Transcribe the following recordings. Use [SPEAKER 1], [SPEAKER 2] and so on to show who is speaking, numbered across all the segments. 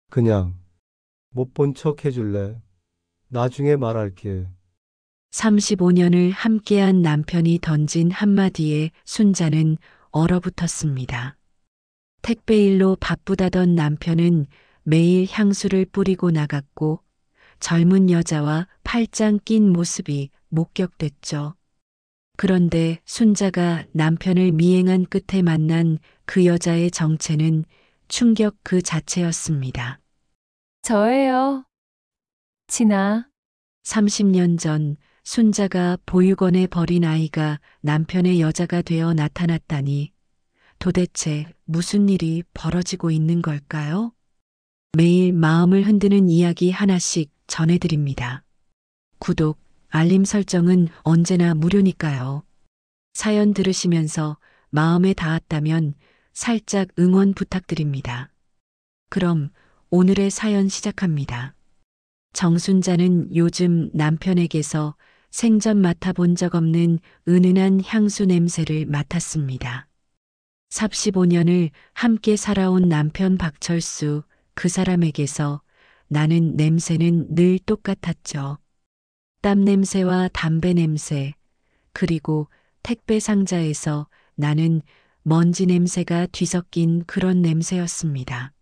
[SPEAKER 1] 그냥 못 본 척 해줄래? 나중에 말할게.
[SPEAKER 2] 35년을 함께한 남편이 던진 한마디에 순자는 얼어붙었습니다. 택배일로 바쁘다던 남편은 매일 향수를 뿌리고 나갔고 젊은 여자와 팔짱 낀 모습이 목격됐죠. 그런데 순자가 남편을 미행한 끝에 만난 그 여자의 정체는 충격 그 자체였습니다.
[SPEAKER 3] 저예요. 진아.
[SPEAKER 2] 30년 전 순자가 보육원에 버린 아이가 남편의 여자가 되어 나타났다니 도대체 무슨 일이 벌어지고 있는 걸까요? 매일 마음을 흔드는 이야기 하나씩 전해드립니다. 구독, 알림 설정은 언제나 무료니까요. 사연 들으시면서 마음에 닿았다면 살짝 응원 부탁드립니다. 그럼 오늘의 사연 시작합니다. 정순자는 요즘 남편에게서 생전 맡아본 적 없는 은은한 향수 냄새를 맡았습니다. 35년을 함께 살아온 남편 박철수, 그 사람에게서 나는 냄새는 늘 똑같았죠. 땀 냄새와 담배 냄새, 그리고 택배 상자에서 나는 먼지 냄새가 뒤섞인 그런 냄새였습니다.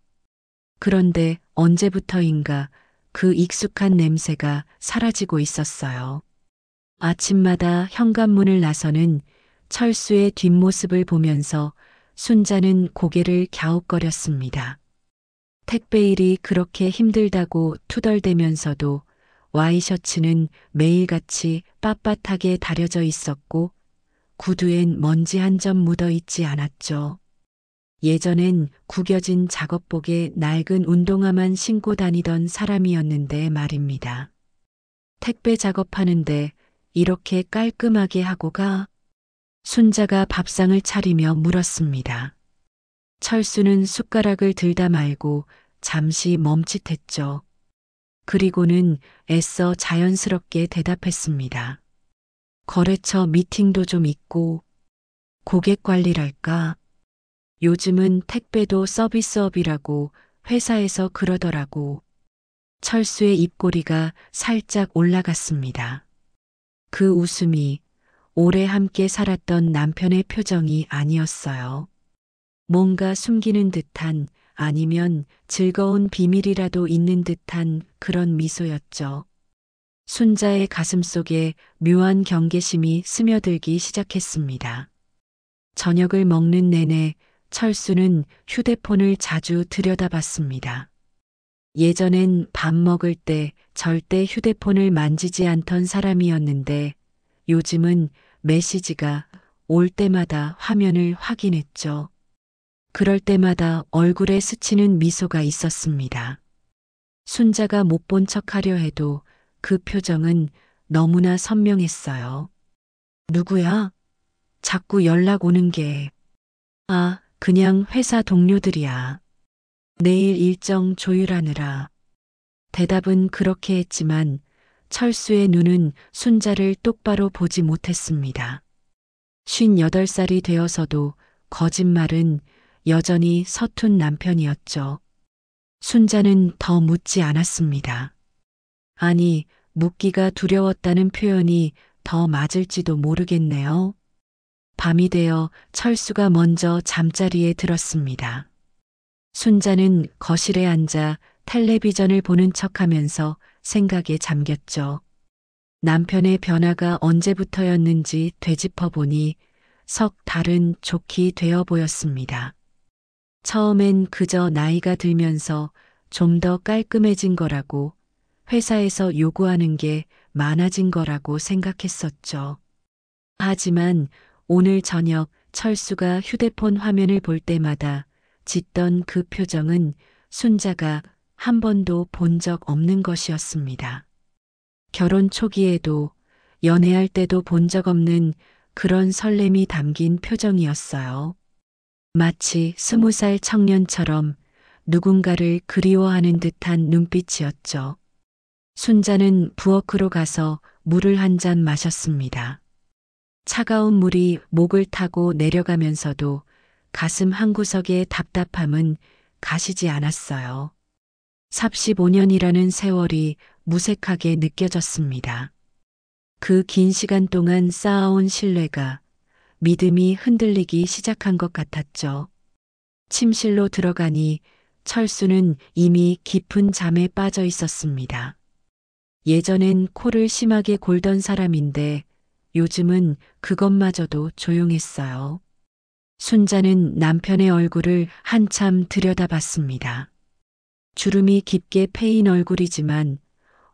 [SPEAKER 2] 그런데 언제부터인가 그 익숙한 냄새가 사라지고 있었어요. 아침마다 현관문을 나서는 철수의 뒷모습을 보면서 순자는 고개를 갸웃거렸습니다. 택배일이 그렇게 힘들다고 투덜대면서도 와이셔츠는 매일같이 빳빳하게 다려져 있었고 구두엔 먼지 한 점 묻어 있지 않았죠. 예전엔 구겨진 작업복에 낡은 운동화만 신고 다니던 사람이었는데 말입니다. 택배 작업하는데 이렇게 깔끔하게 하고 가? 순자가 밥상을 차리며 물었습니다. 철수는 숟가락을 들다 말고 잠시 멈칫했죠. 그리고는 애써 자연스럽게 대답했습니다. 거래처 미팅도 좀 있고 고객 관리랄까? 요즘은 택배도 서비스업이라고 회사에서 그러더라고. 철수의 입꼬리가 살짝 올라갔습니다. 그 웃음이 오래 함께 살았던 남편의 표정이 아니었어요. 뭔가 숨기는 듯한 아니면 즐거운 비밀이라도 있는 듯한 그런 미소였죠. 순자의 가슴 속에 묘한 경계심이 스며들기 시작했습니다. 저녁을 먹는 내내 철수는 휴대폰을 자주 들여다봤습니다. 예전엔 밥 먹을 때 절대 휴대폰을 만지지 않던 사람이었는데 요즘은 메시지가 올 때마다 화면을 확인했죠. 그럴 때마다 얼굴에 스치는 미소가 있었습니다. 순자가 못 본 척하려 해도 그 표정은 너무나 선명했어요. 누구야? 자꾸 연락 오는 게. 아, 그냥 회사 동료들이야. 내일 일정 조율하느라. 대답은 그렇게 했지만 철수의 눈은 순자를 똑바로 보지 못했습니다. 58살이 되어서도 거짓말은 여전히 서툰 남편이었죠. 순자는 더 묻지 않았습니다. 아니, 묻기가 두려웠다는 표현이 더 맞을지도 모르겠네요. 밤이 되어 철수가 먼저 잠자리에 들었습니다. 순자는 거실에 앉아 텔레비전을 보는 척하면서 생각에 잠겼죠. 남편의 변화가 언제부터였는지 되짚어 보니 석 달은 좋게 되어 보였습니다. 처음엔 그저 나이가 들면서 좀 더 깔끔해진 거라고 회사에서 요구하는 게 많아진 거라고 생각했었죠. 하지만 오늘 저녁 철수가 휴대폰 화면을 볼 때마다 짓던 그 표정은 순자가 한 번도 본 적 없는 것이었습니다. 결혼 초기에도 연애할 때도 본 적 없는 그런 설렘이 담긴 표정이었어요. 마치 20살 청년처럼 누군가를 그리워하는 듯한 눈빛이었죠. 순자는 부엌으로 가서 물을 한 잔 마셨습니다. 차가운 물이 목을 타고 내려가면서도 가슴 한구석의 답답함은 가시지 않았어요. 45년이라는 세월이 무색하게 느껴졌습니다. 그 긴 시간 동안 쌓아온 신뢰가 믿음이 흔들리기 시작한 것 같았죠. 침실로 들어가니 철수는 이미 깊은 잠에 빠져 있었습니다. 예전엔 코를 심하게 골던 사람인데 요즘은 그것마저도 조용했어요. 순자는 남편의 얼굴을 한참 들여다봤습니다. 주름이 깊게 패인 얼굴이지만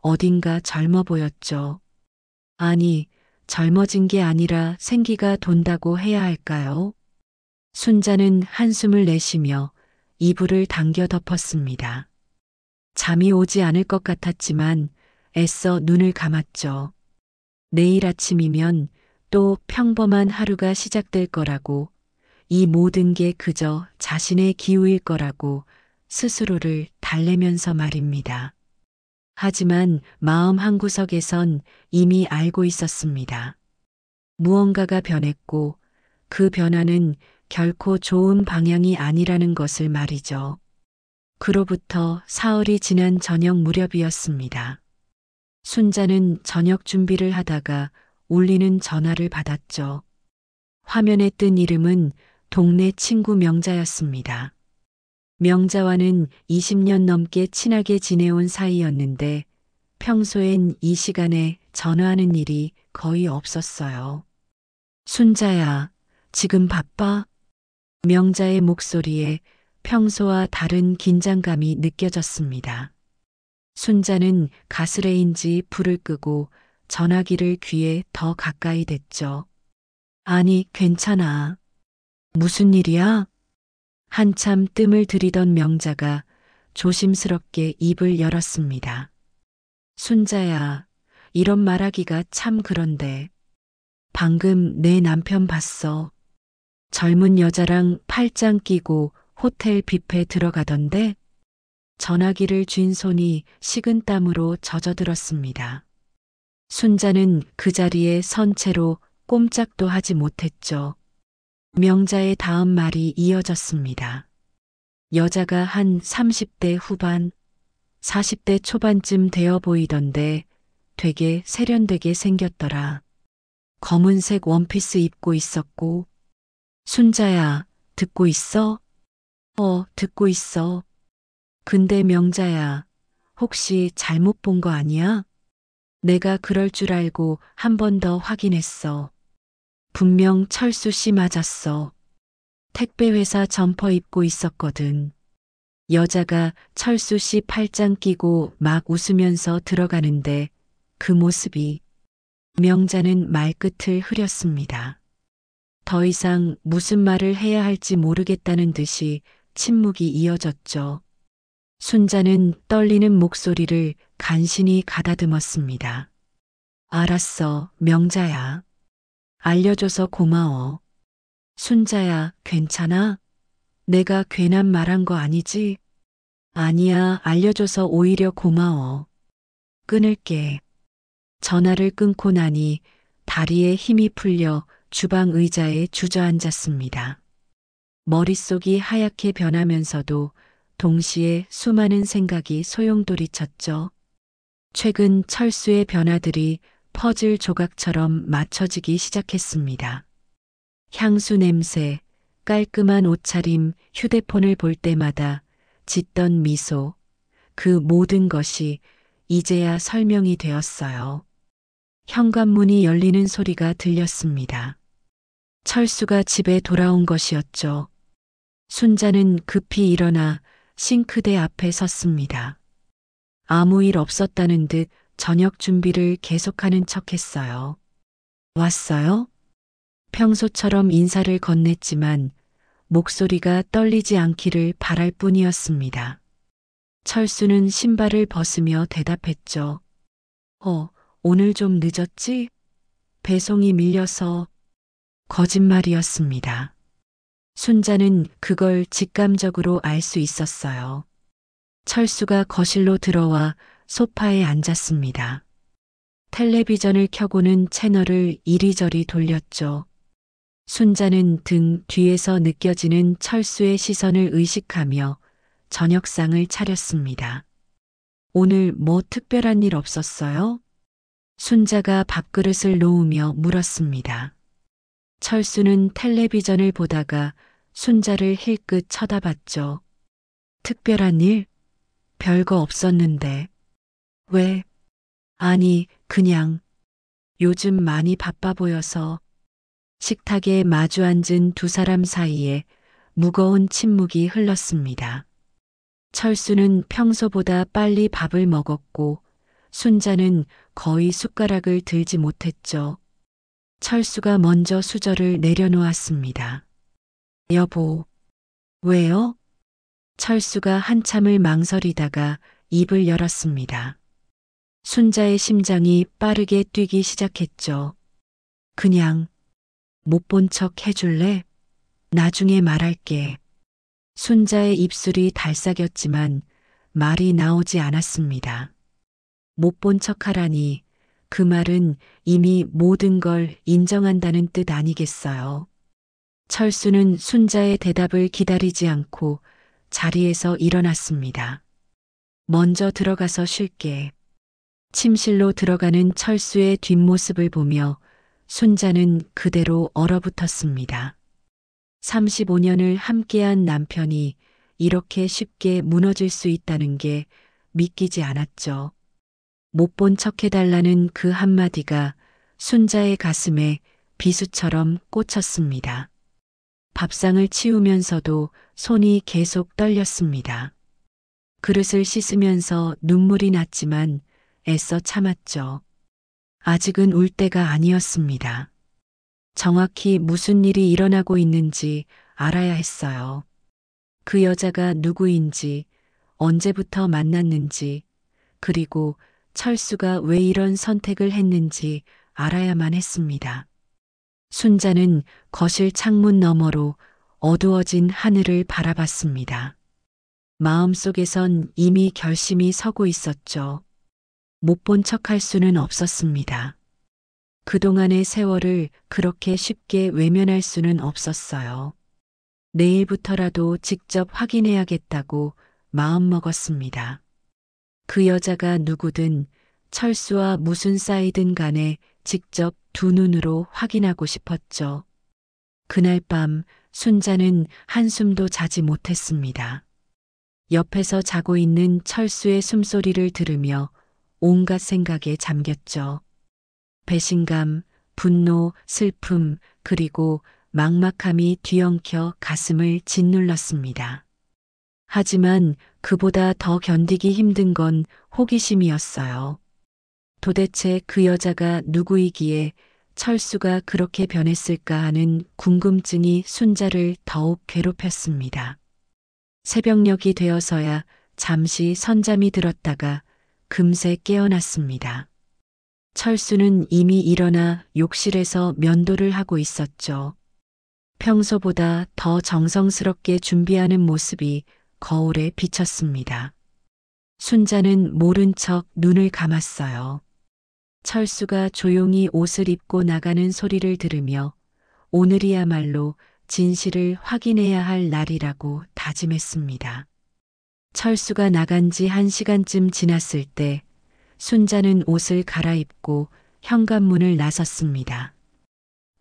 [SPEAKER 2] 어딘가 젊어 보였죠. 아니, 젊어진 게 아니라 생기가 돈다고 해야 할까요? 순자는 한숨을 내쉬며 이불을 당겨 덮었습니다. 잠이 오지 않을 것 같았지만 애써 눈을 감았죠. 내일 아침이면 또 평범한 하루가 시작될 거라고, 이 모든 게 그저 자신의 기우일 거라고 스스로를 달래면서 말입니다. 하지만 마음 한구석에선 이미 알고 있었습니다. 무언가가 변했고 그 변화는 결코 좋은 방향이 아니라는 것을 말이죠. 그로부터 사흘이 지난 저녁 무렵이었습니다. 순자는 저녁 준비를 하다가 울리는 전화를 받았죠. 화면에 뜬 이름은 동네 친구 명자였습니다. 명자와는 20년 넘게 친하게 지내온 사이였는데 평소엔 이 시간에 전화하는 일이 거의 없었어요. 순자야, 지금 바빠? 명자의 목소리에 평소와 다른 긴장감이 느껴졌습니다. 순자는 가스레인지 불을 끄고 전화기를 귀에 더 가까이 댔죠. 아니, 괜찮아. 무슨 일이야? 한참 뜸을 들이던 명자가 조심스럽게 입을 열었습니다. 순자야, 이런 말하기가 참 그런데. 방금 내 남편 봤어. 젊은 여자랑 팔짱 끼고 호텔 뷔페 들어가던데? 전화기를 쥔 손이 식은땀으로 젖어들었습니다. 순자는 그 자리에 선 채로 꼼짝도 하지 못했죠. 명자의 다음 말이 이어졌습니다. 여자가 한 30대 후반, 40대 초반쯤 되어 보이던데 되게 세련되게 생겼더라. 검은색 원피스 입고 있었고. 순자야, 듣고 있어? 듣고 있어. 근데 명자야, 혹시 잘못 본 거 아니야? 내가 그럴 줄 알고 한 번 더 확인했어. 분명 철수 씨 맞았어. 택배회사 점퍼 입고 있었거든. 여자가 철수 씨 팔짱 끼고 막 웃으면서 들어가는데 그 모습이. 명자는 말끝을 흐렸습니다. 더 이상 무슨 말을 해야 할지 모르겠다는 듯이 침묵이 이어졌죠. 순자는 떨리는 목소리를 간신히 가다듬었습니다. 알았어, 명자야. 알려줘서 고마워. 순자야, 괜찮아? 내가 괜한 말한 거 아니지? 아니야, 알려줘서 오히려 고마워. 끊을게. 전화를 끊고 나니 다리에 힘이 풀려 주방 의자에 주저앉았습니다. 머릿속이 하얗게 변하면서도 동시에 수많은 생각이 소용돌이쳤죠. 최근 철수의 변화들이 퍼즐 조각처럼 맞춰지기 시작했습니다. 향수 냄새, 깔끔한 옷차림, 휴대폰을 볼 때마다 짓던 미소, 그 모든 것이 이제야 설명이 되었어요. 현관문이 열리는 소리가 들렸습니다. 철수가 집에 돌아온 것이었죠. 순자는 급히 일어나 싱크대 앞에 섰습니다. 아무 일 없었다는 듯 저녁 준비를 계속하는 척했어요. 왔어요? 평소처럼 인사를 건넸지만 목소리가 떨리지 않기를 바랄 뿐이었습니다. 철수는 신발을 벗으며 대답했죠. 오늘 좀 늦었지? 배송이 밀려서. 거짓말이었습니다. 순자는 그걸 직감적으로 알 수 있었어요. 철수가 거실로 들어와 소파에 앉았습니다. 텔레비전을 켜고는 채널을 이리저리 돌렸죠. 순자는 등 뒤에서 느껴지는 철수의 시선을 의식하며 저녁상을 차렸습니다. 오늘 뭐 특별한 일 없었어요? 순자가 밥그릇을 놓으며 물었습니다. 철수는 텔레비전을 보다가 순자를 힐끗 쳐다봤죠. 특별한 일? 별거 없었는데. 왜? 아니, 그냥 요즘 많이 바빠 보여서. 식탁에 마주 앉은 두 사람 사이에 무거운 침묵이 흘렀습니다. 철수는 평소보다 빨리 밥을 먹었고 순자는 거의 숟가락을 들지 못했죠. 철수가 먼저 수저를 내려놓았습니다. 여보, 왜요? 철수가 한참을 망설이다가 입을 열었습니다. 순자의 심장이 빠르게 뛰기 시작했죠. 그냥 못 본 척 해줄래? 나중에 말할게. 순자의 입술이 달싹였지만 말이 나오지 않았습니다. 못 본 척 하라니 그 말은 이미 모든 걸 인정한다는 뜻 아니겠어요. 철수는 순자의 대답을 기다리지 않고 자리에서 일어났습니다. 먼저 들어가서 쉴게. 침실로 들어가는 철수의 뒷모습을 보며 순자는 그대로 얼어붙었습니다. 35년을 함께한 남편이 이렇게 쉽게 무너질 수 있다는 게 믿기지 않았죠. 못 본 척 해달라는 그 한마디가 순자의 가슴에 비수처럼 꽂혔습니다. 밥상을 치우면서도 손이 계속 떨렸습니다. 그릇을 씻으면서 눈물이 났지만 애써 참았죠. 아직은 울 때가 아니었습니다. 정확히 무슨 일이 일어나고 있는지 알아야 했어요. 그 여자가 누구인지, 언제부터 만났는지, 그리고 철수가 왜 이런 선택을 했는지 알아야만 했습니다. 순자는 거실 창문 너머로 어두워진 하늘을 바라봤습니다. 마음속에선 이미 결심이 서고 있었죠. 못 본 척할 수는 없었습니다. 그동안의 세월을 그렇게 쉽게 외면할 수는 없었어요. 내일부터라도 직접 확인해야겠다고 마음먹었습니다. 그 여자가 누구든 철수와 무슨 사이든 간에 직접 두 눈으로 확인하고 싶었죠. 그날 밤 순자는 한숨도 자지 못했습니다. 옆에서 자고 있는 철수의 숨소리를 들으며 온갖 생각에 잠겼죠. 배신감, 분노, 슬픔, 그리고 막막함이 뒤엉켜 가슴을 짓눌렀습니다. 하지만 그보다 더 견디기 힘든 건 호기심이었어요. 도대체 그 여자가 누구이기에 철수가 그렇게 변했을까 하는 궁금증이 순자를 더욱 괴롭혔습니다. 새벽녘이 되어서야 잠시 선잠이 들었다가 금세 깨어났습니다. 철수는 이미 일어나 욕실에서 면도를 하고 있었죠. 평소보다 더 정성스럽게 준비하는 모습이 거울에 비쳤습니다. 순자는 모른 척 눈을 감았어요. 철수가 조용히 옷을 입고 나가는 소리를 들으며 오늘이야말로 진실을 확인해야 할 날이라고 다짐했습니다. 철수가 나간 지 1시간쯤 지났을 때 순자는 옷을 갈아입고 현관문을 나섰습니다.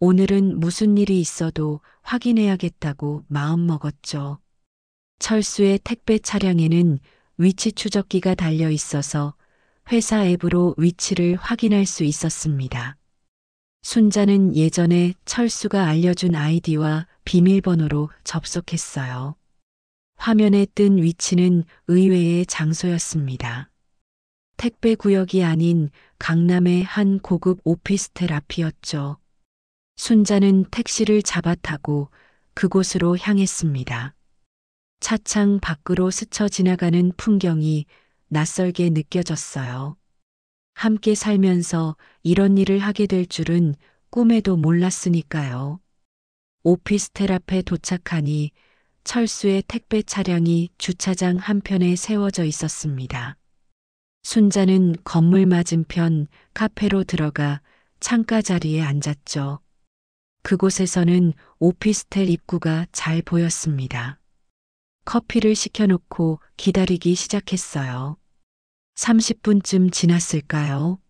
[SPEAKER 2] 오늘은 무슨 일이 있어도 확인해야겠다고 마음먹었죠. 철수의 택배 차량에는 위치 추적기가 달려 있어서 회사 앱으로 위치를 확인할 수 있었습니다. 순자는 예전에 철수가 알려준 아이디와 비밀번호로 접속했어요. 화면에 뜬 위치는 의외의 장소였습니다. 택배 구역이 아닌 강남의 한 고급 오피스텔 앞이었죠. 순자는 택시를 잡아 타고 그곳으로 향했습니다. 차창 밖으로 스쳐 지나가는 풍경이 낯설게 느껴졌어요. 함께 살면서 이런 일을 하게 될 줄은 꿈에도 몰랐으니까요. 오피스텔 앞에 도착하니 철수의 택배 차량이 주차장 한편에 세워져 있었습니다. 순자는 건물 맞은편 카페로 들어가 창가 자리에 앉았죠. 그곳에서는 오피스텔 입구가 잘 보였습니다. 커피를 시켜놓고 기다리기 시작했어요. 30분쯤 지났을까요?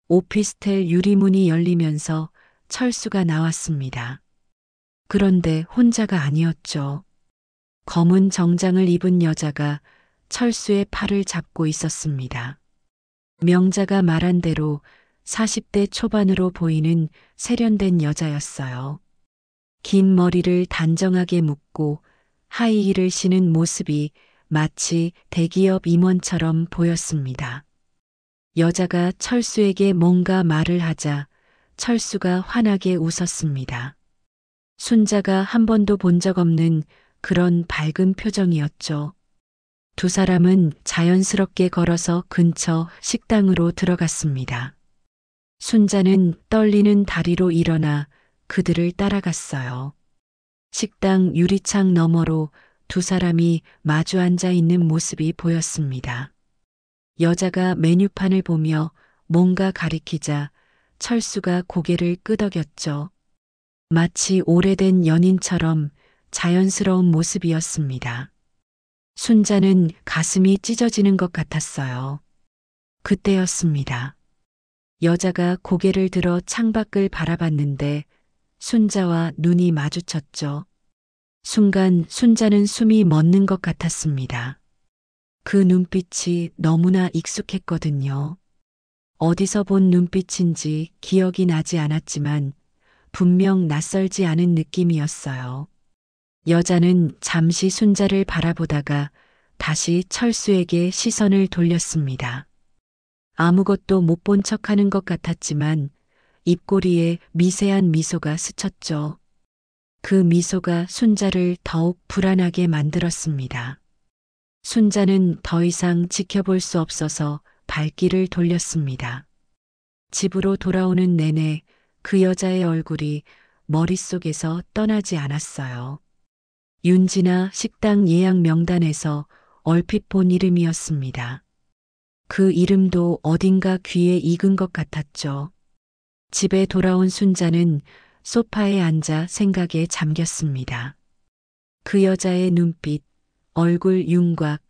[SPEAKER 2] 오피스텔 유리문이 열리면서 철수가 나왔습니다. 그런데 혼자가 아니었죠. 검은 정장을 입은 여자가 철수의 팔을 잡고 있었습니다. 명자가 말한 대로 40대 초반으로 보이는 세련된 여자였어요. 긴 머리를 단정하게 묶고 하이힐을 신은 모습이 마치 대기업 임원처럼 보였습니다. 여자가 철수에게 뭔가 말을 하자 철수가 환하게 웃었습니다. 순자가 한 번도 본 적 없는 그런 밝은 표정이었죠. 두 사람은 자연스럽게 걸어서 근처 식당으로 들어갔습니다. 순자는 떨리는 다리로 일어나 그들을 따라갔어요. 식당 유리창 너머로 두 사람이 마주 앉아 있는 모습이 보였습니다. 여자가 메뉴판을 보며 뭔가 가리키자 철수가 고개를 끄덕였죠. 마치 오래된 연인처럼 자연스러운 모습이었습니다. 순자는 가슴이 찢어지는 것 같았어요. 그때였습니다. 여자가 고개를 들어 창밖을 바라봤는데 순자와 눈이 마주쳤죠. 순간 순자는 숨이 멎는 것 같았습니다. 그 눈빛이 너무나 익숙했거든요. 어디서 본 눈빛인지 기억이 나지 않았지만 분명 낯설지 않은 느낌이었어요. 여자는 잠시 순자를 바라보다가 다시 철수에게 시선을 돌렸습니다. 아무것도 못 본 척하는 것 같았지만 입꼬리에 미세한 미소가 스쳤죠. 그 미소가 순자를 더욱 불안하게 만들었습니다. 순자는 더 이상 지켜볼 수 없어서 발길을 돌렸습니다. 집으로 돌아오는 내내 그 여자의 얼굴이 머릿속에서 떠나지 않았어요. 윤진아 식당 예약 명단에서 얼핏 본 이름이었습니다. 그 이름도 어딘가 귀에 익은 것 같았죠. 집에 돌아온 순자는 소파에 앉아 생각에 잠겼습니다. 그 여자의 눈빛, 얼굴 윤곽,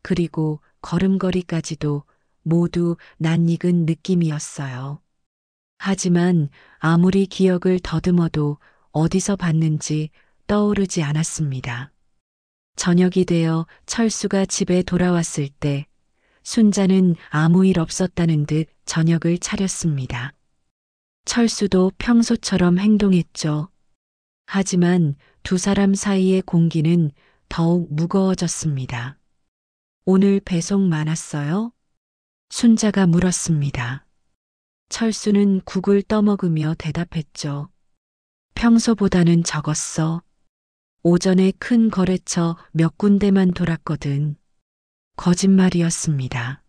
[SPEAKER 2] 그리고 걸음걸이까지도 모두 낯익은 느낌이었어요. 하지만 아무리 기억을 더듬어도 어디서 봤는지 떠오르지 않았습니다. 저녁이 되어 철수가 집에 돌아왔을 때 순자는 아무 일 없었다는 듯 저녁을 차렸습니다. 철수도 평소처럼 행동했죠. 하지만 두 사람 사이의 공기는 더욱 무거워졌습니다. 오늘 배송 많았어요? 순자가 물었습니다. 철수는 국을 떠먹으며 대답했죠. 평소보다는 적었어. 오전에 큰 거래처 몇 군데만 돌았거든. 거짓말이었습니다.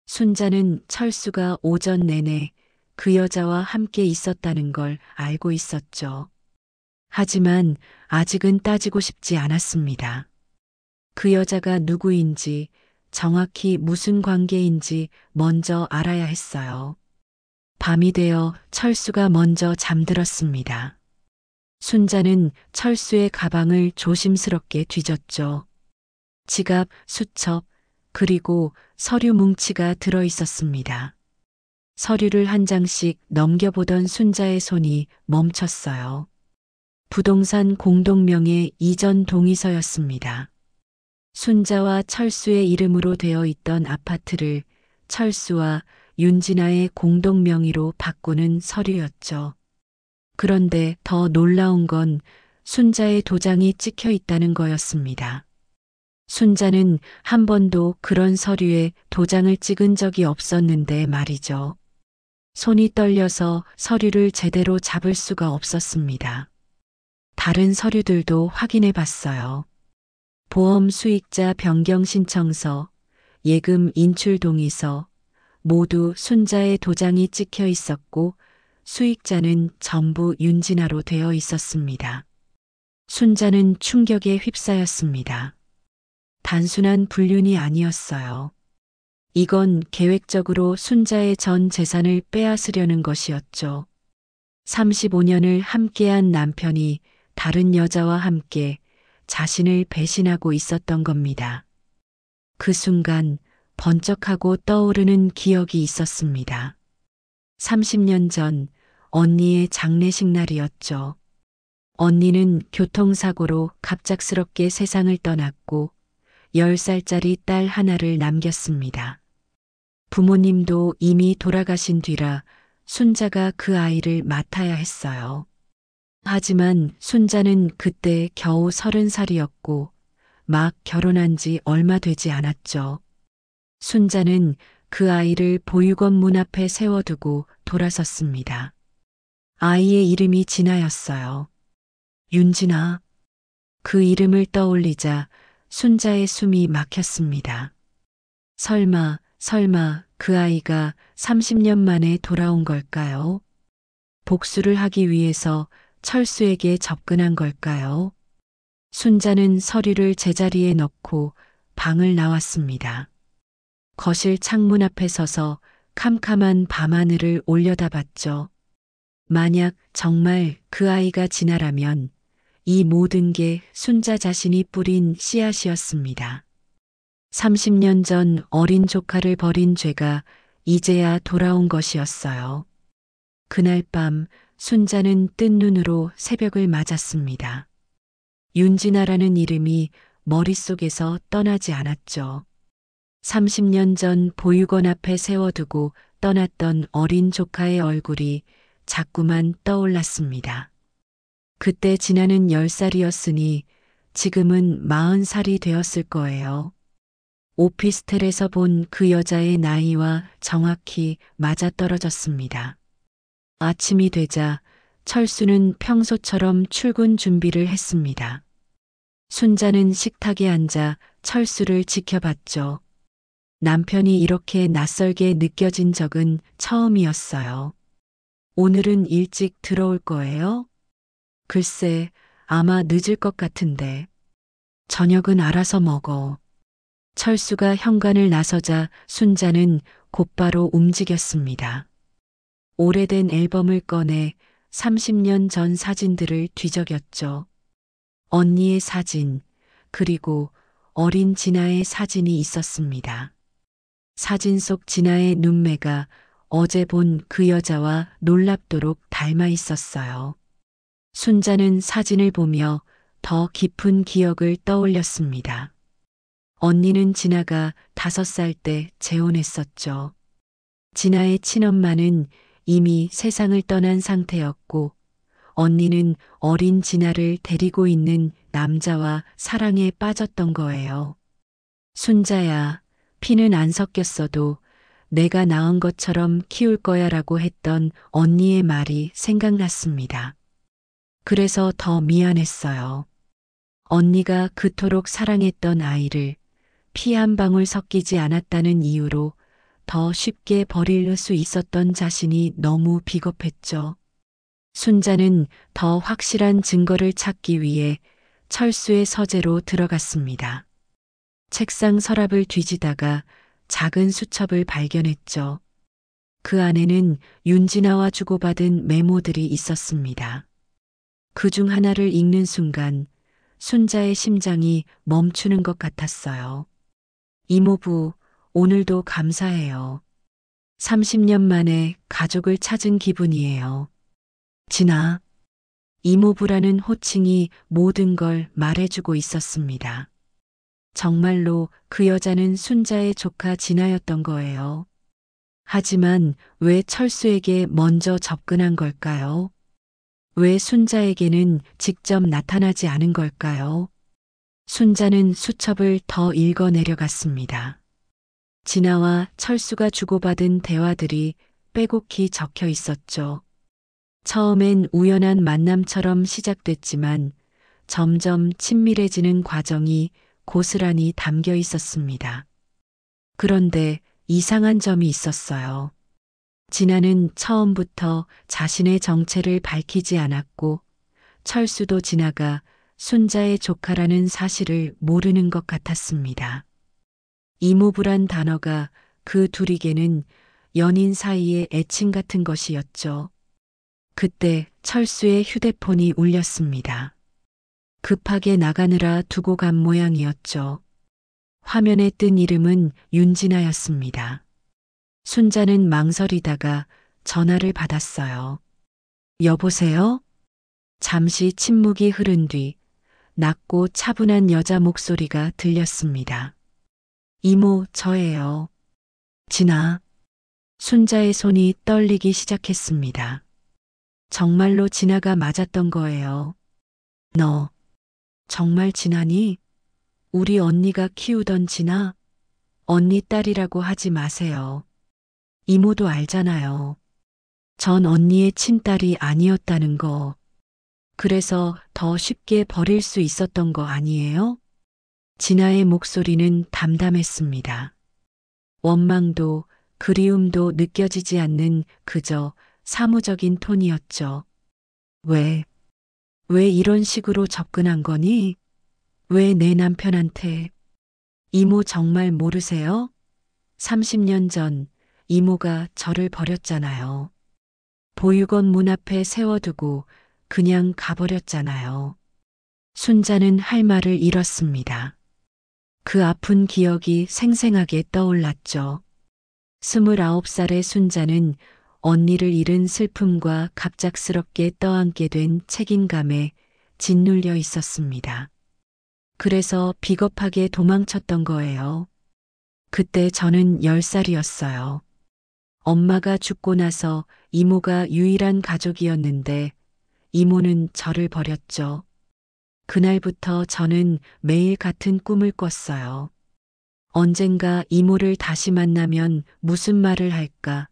[SPEAKER 2] 순자는 철수가 오전 내내 그 여자와 함께 있었다는 걸 알고 있었죠. 하지만 아직은 따지고 싶지 않았습니다. 그 여자가 누구인지, 정확히 무슨 관계인지 먼저 알아야 했어요. 밤이 되어 철수가 먼저 잠들었습니다. 순자는 철수의 가방을 조심스럽게 뒤졌죠. 지갑, 수첩, 그리고 서류 뭉치가 들어 있었습니다. 서류를 한 장씩 넘겨보던 순자의 손이 멈췄어요. 부동산 공동명의 이전 동의서였습니다. 순자와 철수의 이름으로 되어 있던 아파트를 철수와 윤진아의 공동명의로 바꾸는 서류였죠. 그런데 더 놀라운 건 순자의 도장이 찍혀 있다는 거였습니다. 순자는 한 번도 그런 서류에 도장을 찍은 적이 없었는데 말이죠. 손이 떨려서 서류를 제대로 잡을 수가 없었습니다. 다른 서류들도 확인해 봤어요. 보험 수익자 변경 신청서, 예금 인출 동의서, 모두 순자의 도장이 찍혀 있었고 수익자는 전부 윤진아로 되어 있었습니다. 순자는 충격에 휩싸였습니다. 단순한 불륜이 아니었어요. 이건 계획적으로 순자의 전 재산을 빼앗으려는 것이었죠. 35년을 함께한 남편이 다른 여자와 함께 자신을 배신하고 있었던 겁니다. 그 순간 번쩍하고 떠오르는 기억이 있었습니다. 30년 전 언니의 장례식 날이었죠. 언니는 교통사고로 갑작스럽게 세상을 떠났고 10살짜리 딸 하나를 남겼습니다. 부모님도 이미 돌아가신 뒤라 순자가 그 아이를 맡아야 했어요. 하지만 순자는 그때 겨우 30살이었고 막 결혼한 지 얼마 되지 않았죠. 순자는 그 아이를 보육원 문 앞에 세워두고 돌아섰습니다. 아이의 이름이 진아였어요. 윤진아. 그 이름을 떠올리자 순자의 숨이 막혔습니다. 설마 그 아이가 30년 만에 돌아온 걸까요? 복수를 하기 위해서 철수에게 접근한 걸까요? 순자는 서류를 제자리에 넣고 방을 나왔습니다. 거실 창문 앞에 서서 캄캄한 밤하늘을 올려다봤죠. 만약 정말 그 아이가 진아라면 이 모든 게 순자 자신이 뿌린 씨앗이었습니다. 30년 전 어린 조카를 버린 죄가 이제야 돌아온 것이었어요. 그날 밤 순자는 뜬 눈으로 새벽을 맞았습니다. 윤진아라는 이름이 머릿속에서 떠나지 않았죠. 30년 전 보육원 앞에 세워두고 떠났던 어린 조카의 얼굴이 자꾸만 떠올랐습니다. 그때 진아는 10살이었으니 지금은 40살이 되었을 거예요. 오피스텔에서 본 그 여자의 나이와 정확히 맞아떨어졌습니다. 아침이 되자 철수는 평소처럼 출근 준비를 했습니다. 순자는 식탁에 앉아 철수를 지켜봤죠. 남편이 이렇게 낯설게 느껴진 적은 처음이었어요. 오늘은 일찍 들어올 거예요? 글쎄, 아마 늦을 것 같은데. 저녁은 알아서 먹어. 철수가 현관을 나서자 순자는 곧바로 움직였습니다. 오래된 앨범을 꺼내 30년 전 사진들을 뒤적였죠. 언니의 사진, 그리고 어린 진아의 사진이 있었습니다. 사진 속 진아의 눈매가 어제 본 그 여자와 놀랍도록 닮아 있었어요. 순자는 사진을 보며 더 깊은 기억을 떠올렸습니다. 언니는 진아가 5살 때 재혼했었죠. 진아의 친엄마는 이미 세상을 떠난 상태였고 언니는 어린 진아를 데리고 있는 남자와 사랑에 빠졌던 거예요. 순자야, 피는 안 섞였어도 내가 낳은 것처럼 키울 거야라고 했던 언니의 말이 생각났습니다. 그래서 더 미안했어요. 언니가 그토록 사랑했던 아이를 피 한 방울 섞이지 않았다는 이유로 더 쉽게 버릴 수 있었던 자신이 너무 비겁했죠. 순자는 더 확실한 증거를 찾기 위해 철수의 서재로 들어갔습니다. 책상 서랍을 뒤지다가 작은 수첩을 발견했죠. 그 안에는 윤진아와 주고받은 메모들이 있었습니다. 그 중 하나를 읽는 순간 순자의 심장이 멈추는 것 같았어요. 이모부, 오늘도 감사해요. 30년 만에 가족을 찾은 기분이에요. 진아. 이모부라는 호칭이 모든 걸 말해주고 있었습니다. 정말로 그 여자는 순자의 조카 진아였던 거예요. 하지만 왜 철수에게 먼저 접근한 걸까요? 왜 순자에게는 직접 나타나지 않은 걸까요? 순자는 수첩을 더 읽어 내려갔습니다. 진아와 철수가 주고받은 대화들이 빼곡히 적혀 있었죠. 처음엔 우연한 만남처럼 시작됐지만 점점 친밀해지는 과정이 고스란히 담겨 있었습니다. 그런데 이상한 점이 있었어요. 진아는 처음부터 자신의 정체를 밝히지 않았고 철수도 진아가 순자의 조카라는 사실을 모르는 것 같았습니다. 이모부란 단어가 그 둘에게는 연인 사이의 애칭 같은 것이었죠. 그때 철수의 휴대폰이 울렸습니다. 급하게 나가느라 두고 간 모양이었죠. 화면에 뜬 이름은 윤진아였습니다. 순자는 망설이다가 전화를 받았어요. 여보세요? 잠시 침묵이 흐른 뒤 낮고 차분한 여자 목소리가 들렸습니다. 이모, 저예요. 진아. 순자의 손이 떨리기 시작했습니다. 정말로 진아가 맞았던 거예요. 너, 정말 진아니? 우리 언니가 키우던 진아? 언니 딸이라고 하지 마세요. 이모도 알잖아요. 전 언니의 친딸이 아니었다는 거. 그래서 더 쉽게 버릴 수 있었던 거 아니에요? 진아의 목소리는 담담했습니다. 원망도 그리움도 느껴지지 않는 그저 사무적인 톤이었죠. 왜 이런 식으로 접근한 거니? 왜 내 남편한테? 이모 정말 모르세요? 30년 전 이모가 저를 버렸잖아요. 보육원 문 앞에 세워두고 그냥 가버렸잖아요. 순자는 할 말을 잃었습니다. 그 아픈 기억이 생생하게 떠올랐죠. 29살의 순자는 언니를 잃은 슬픔과 갑작스럽게 떠안게 된 책임감에 짓눌려 있었습니다. 그래서 비겁하게 도망쳤던 거예요. 그때 저는 10살이었어요. 엄마가 죽고 나서 이모가 유일한 가족이었는데 이모는 저를 버렸죠. 그날부터 저는 매일 같은 꿈을 꿨어요. 언젠가 이모를 다시 만나면 무슨 말을 할까?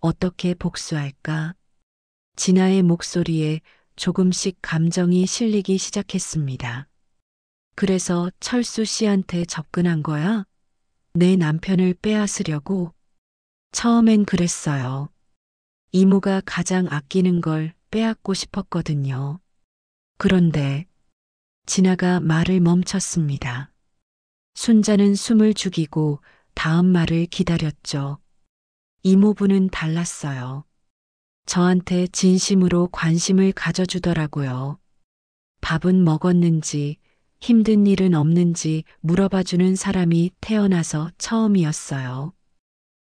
[SPEAKER 2] 어떻게 복수할까? 진아의 목소리에 조금씩 감정이 실리기 시작했습니다. 그래서 철수 씨한테 접근한 거야? 내 남편을 빼앗으려고? 처음엔 그랬어요. 이모가 가장 아끼는 걸 빼앗고 싶었거든요. 그런데 진아가 말을 멈췄습니다. 순자는 숨을 죽이고 다음 말을 기다렸죠. 이모부는 달랐어요. 저한테 진심으로 관심을 가져주더라고요. 밥은 먹었는지, 힘든 일은 없는지 물어봐주는 사람이 태어나서 처음이었어요.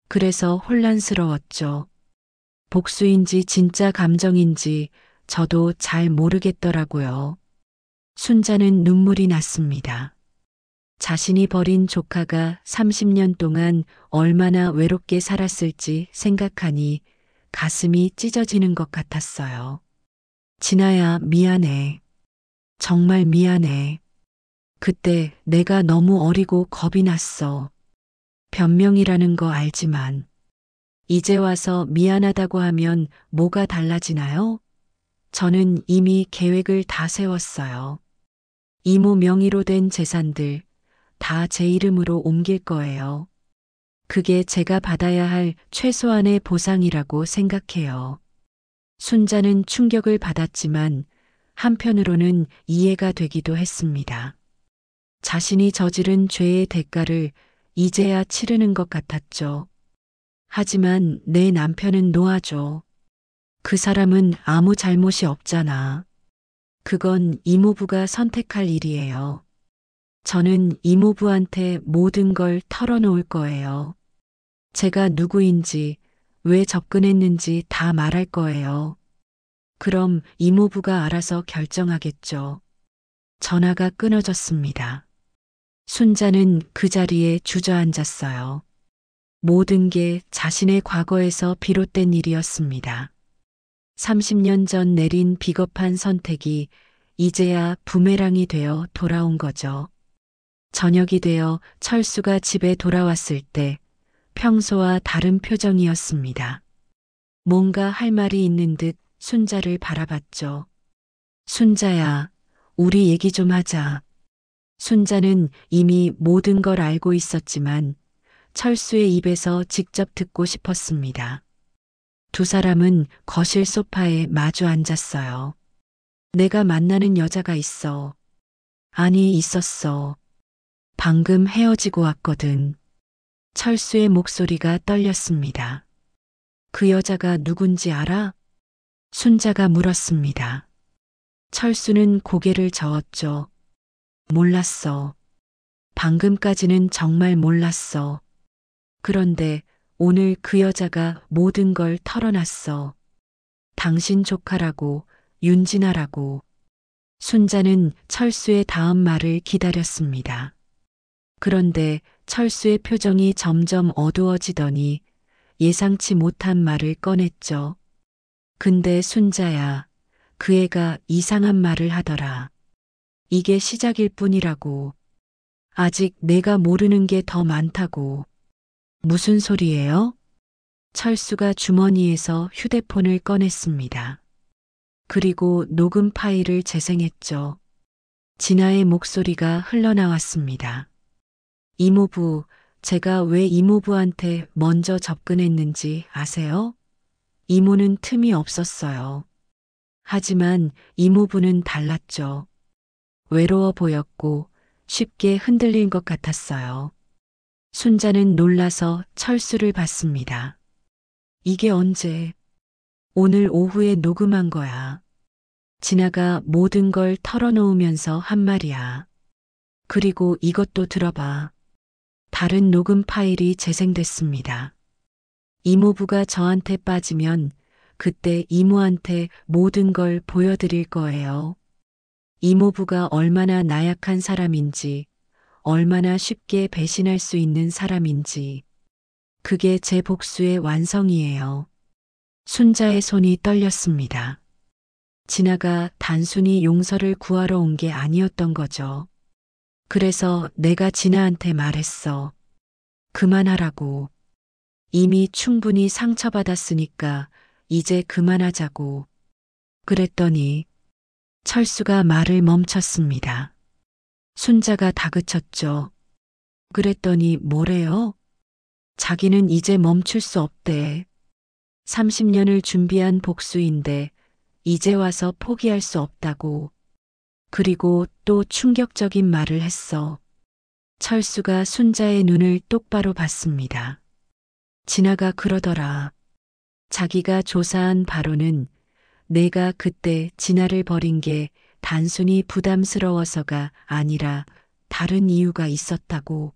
[SPEAKER 2] 그래서 혼란스러웠죠. 복수인지 진짜 감정인지 저도 잘 모르겠더라고요. 순자는 눈물이 났습니다. 자신이 버린 조카가 30년 동안 얼마나 외롭게 살았을지 생각하니 가슴이 찢어지는 것 같았어요. 진아야, 미안해. 정말 미안해. 그때 내가 너무 어리고 겁이 났어. 변명이라는 거 알지만. 이제 와서 미안하다고 하면 뭐가 달라지나요? 저는 이미 계획을 다 세웠어요. 이모 명의로 된 재산들 다 제 이름으로 옮길 거예요. 그게 제가 받아야 할 최소한의 보상이라고 생각해요. 순자는 충격을 받았지만 한편으로는 이해가 되기도 했습니다. 자신이 저지른 죄의 대가를 이제야 치르는 것 같았죠. 하지만 내 남편은 놓아줘. 그 사람은 아무 잘못이 없잖아. 그건 이모부가 선택할 일이에요. 저는 이모부한테 모든 걸 털어놓을 거예요. 제가 누구인지, 왜 접근했는지 다 말할 거예요. 그럼 이모부가 알아서 결정하겠죠. 전화가 끊어졌습니다. 순자는 그 자리에 주저앉았어요. 모든 게 자신의 과거에서 비롯된 일이었습니다. 30년 전 내린 비겁한 선택이 이제야 부메랑이 되어 돌아온 거죠. 저녁이 되어 철수가 집에 돌아왔을 때 평소와 다른 표정이었습니다. 뭔가 할 말이 있는 듯 순자를 바라봤죠. 순자야, 우리 얘기 좀 하자. 순자는 이미 모든 걸 알고 있었지만 철수의 입에서 직접 듣고 싶었습니다. 두 사람은 거실 소파에 마주 앉았어요. 내가 만나는 여자가 있어. 아니, 있었어. 방금 헤어지고 왔거든. 철수의 목소리가 떨렸습니다. 그 여자가 누군지 알아? 순자가 물었습니다. 철수는 고개를 저었죠. 몰랐어. 방금까지는 정말 몰랐어. 그런데 오늘 그 여자가 모든 걸 털어놨어. 당신 조카라고, 윤진아라고. 순자는 철수의 다음 말을 기다렸습니다. 그런데 철수의 표정이 점점 어두워지더니 예상치 못한 말을 꺼냈죠. 근데 순자야, 그 애가 이상한 말을 하더라. 이게 시작일 뿐이라고. 아직 내가 모르는 게 더 많다고. 무슨 소리예요? 철수가 주머니에서 휴대폰을 꺼냈습니다. 그리고 녹음 파일을 재생했죠. 진아의 목소리가 흘러나왔습니다. 이모부, 제가 왜 이모부한테 먼저 접근했는지 아세요? 이모는 틈이 없었어요. 하지만 이모부는 달랐죠. 외로워 보였고 쉽게 흔들린 것 같았어요. 순자는 놀라서 철수를 봤습니다. 이게 언제? 오늘 오후에 녹음한 거야. 진아가 모든 걸 털어놓으면서 한 말이야. 그리고 이것도 들어봐. 다른 녹음 파일이 재생됐습니다. 이모부가 저한테 빠지면 그때 이모한테 모든 걸 보여드릴 거예요. 이모부가 얼마나 나약한 사람인지, 얼마나 쉽게 배신할 수 있는 사람인지. 그게 제 복수의 완성이에요. 순자의 손이 떨렸습니다. 진아가 단순히 용서를 구하러 온 게 아니었던 거죠. 그래서 내가 진아한테 말했어. 그만하라고. 이미 충분히 상처받았으니까 이제 그만하자고. 그랬더니 철수가 말을 멈췄습니다. 순자가 다그쳤죠. 그랬더니 뭐래요? 자기는 이제 멈출 수 없대. 30년을 준비한 복수인데 이제 와서 포기할 수 없다고. 그리고 또 충격적인 말을 했어. 철수가 순자의 눈을 똑바로 봤습니다. 진아가 그러더라. 자기가 조사한 바로는 내가 그때 진아를 버린 게 단순히 부담스러워서가 아니라 다른 이유가 있었다고.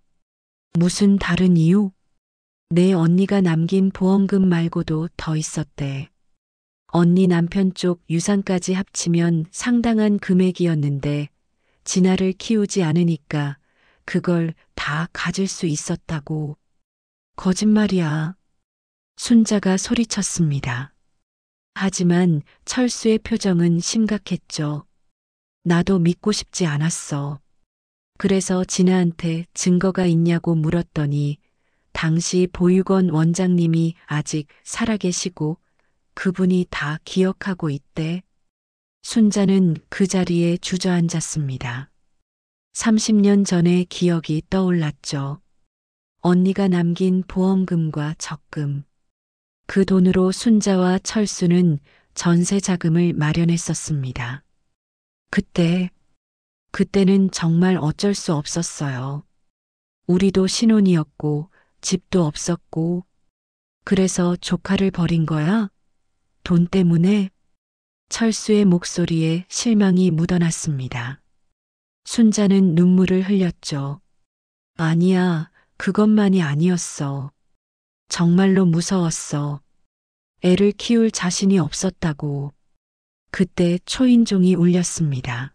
[SPEAKER 2] 무슨 다른 이유? 내 언니가 남긴 보험금 말고도 더 있었대. 언니 남편 쪽 유산까지 합치면 상당한 금액이었는데 진아를 키우지 않으니까 그걸 다 가질 수 있었다고. 거짓말이야. 순자가 소리쳤습니다. 하지만 철수의 표정은 심각했죠. 나도 믿고 싶지 않았어. 그래서 진아한테 증거가 있냐고 물었더니 당시 보육원 원장님이 아직 살아계시고 그분이 다 기억하고 있대. 순자는 그 자리에 주저앉았습니다. 30년 전의 기억이 떠올랐죠. 언니가 남긴 보험금과 적금. 그 돈으로 순자와 철수는 전세 자금을 마련했었습니다. 그때는 정말 어쩔 수 없었어요. 우리도 신혼이었고 집도 없었고. 그래서 조카를 버린 거야? 돈 때문에? 철수의 목소리에 실망이 묻어났습니다. 순자는 눈물을 흘렸죠. 아니야, 그것만이 아니었어. 정말로 무서웠어. 애를 키울 자신이 없었다고. 그때 초인종이 울렸습니다.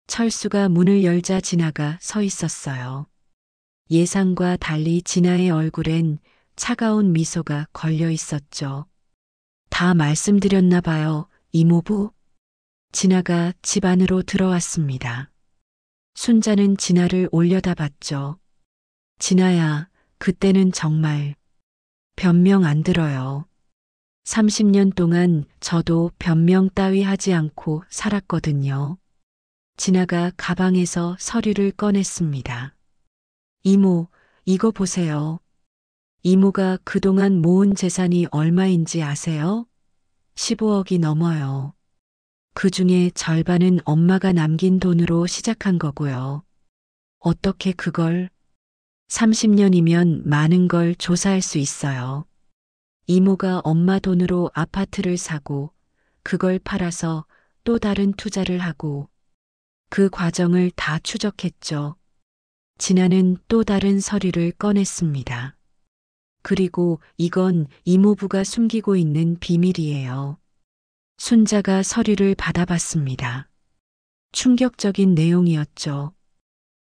[SPEAKER 2] 철수가 문을 열자 진아가 서 있었어요. 예상과 달리 진아의 얼굴엔 차가운 미소가 걸려 있었죠. 다 말씀드렸나 봐요, 이모부. 진아가 집 안으로 들어왔습니다. 순자는 진아를 올려다봤죠. 진아야, 그때는 정말 변명 안 들어요. 30년 동안 저도 변명 따위 하지 않고 살았거든요. 진아가 가방에서 서류를 꺼냈습니다. 이모, 이거 보세요. 이모가 그동안 모은 재산이 얼마인지 아세요? 15억이 넘어요. 그 중에 절반은 엄마가 남긴 돈으로 시작한 거고요. 어떻게 그걸? 30년이면 많은 걸 조사할 수 있어요. 이모가 엄마 돈으로 아파트를 사고 그걸 팔아서 또 다른 투자를 하고 그 과정을 다 추적했죠. 진아는 또 다른 서류를 꺼냈습니다. 그리고 이건 이모부가 숨기고 있는 비밀이에요. 순자가 서류를 받아봤습니다. 충격적인 내용이었죠.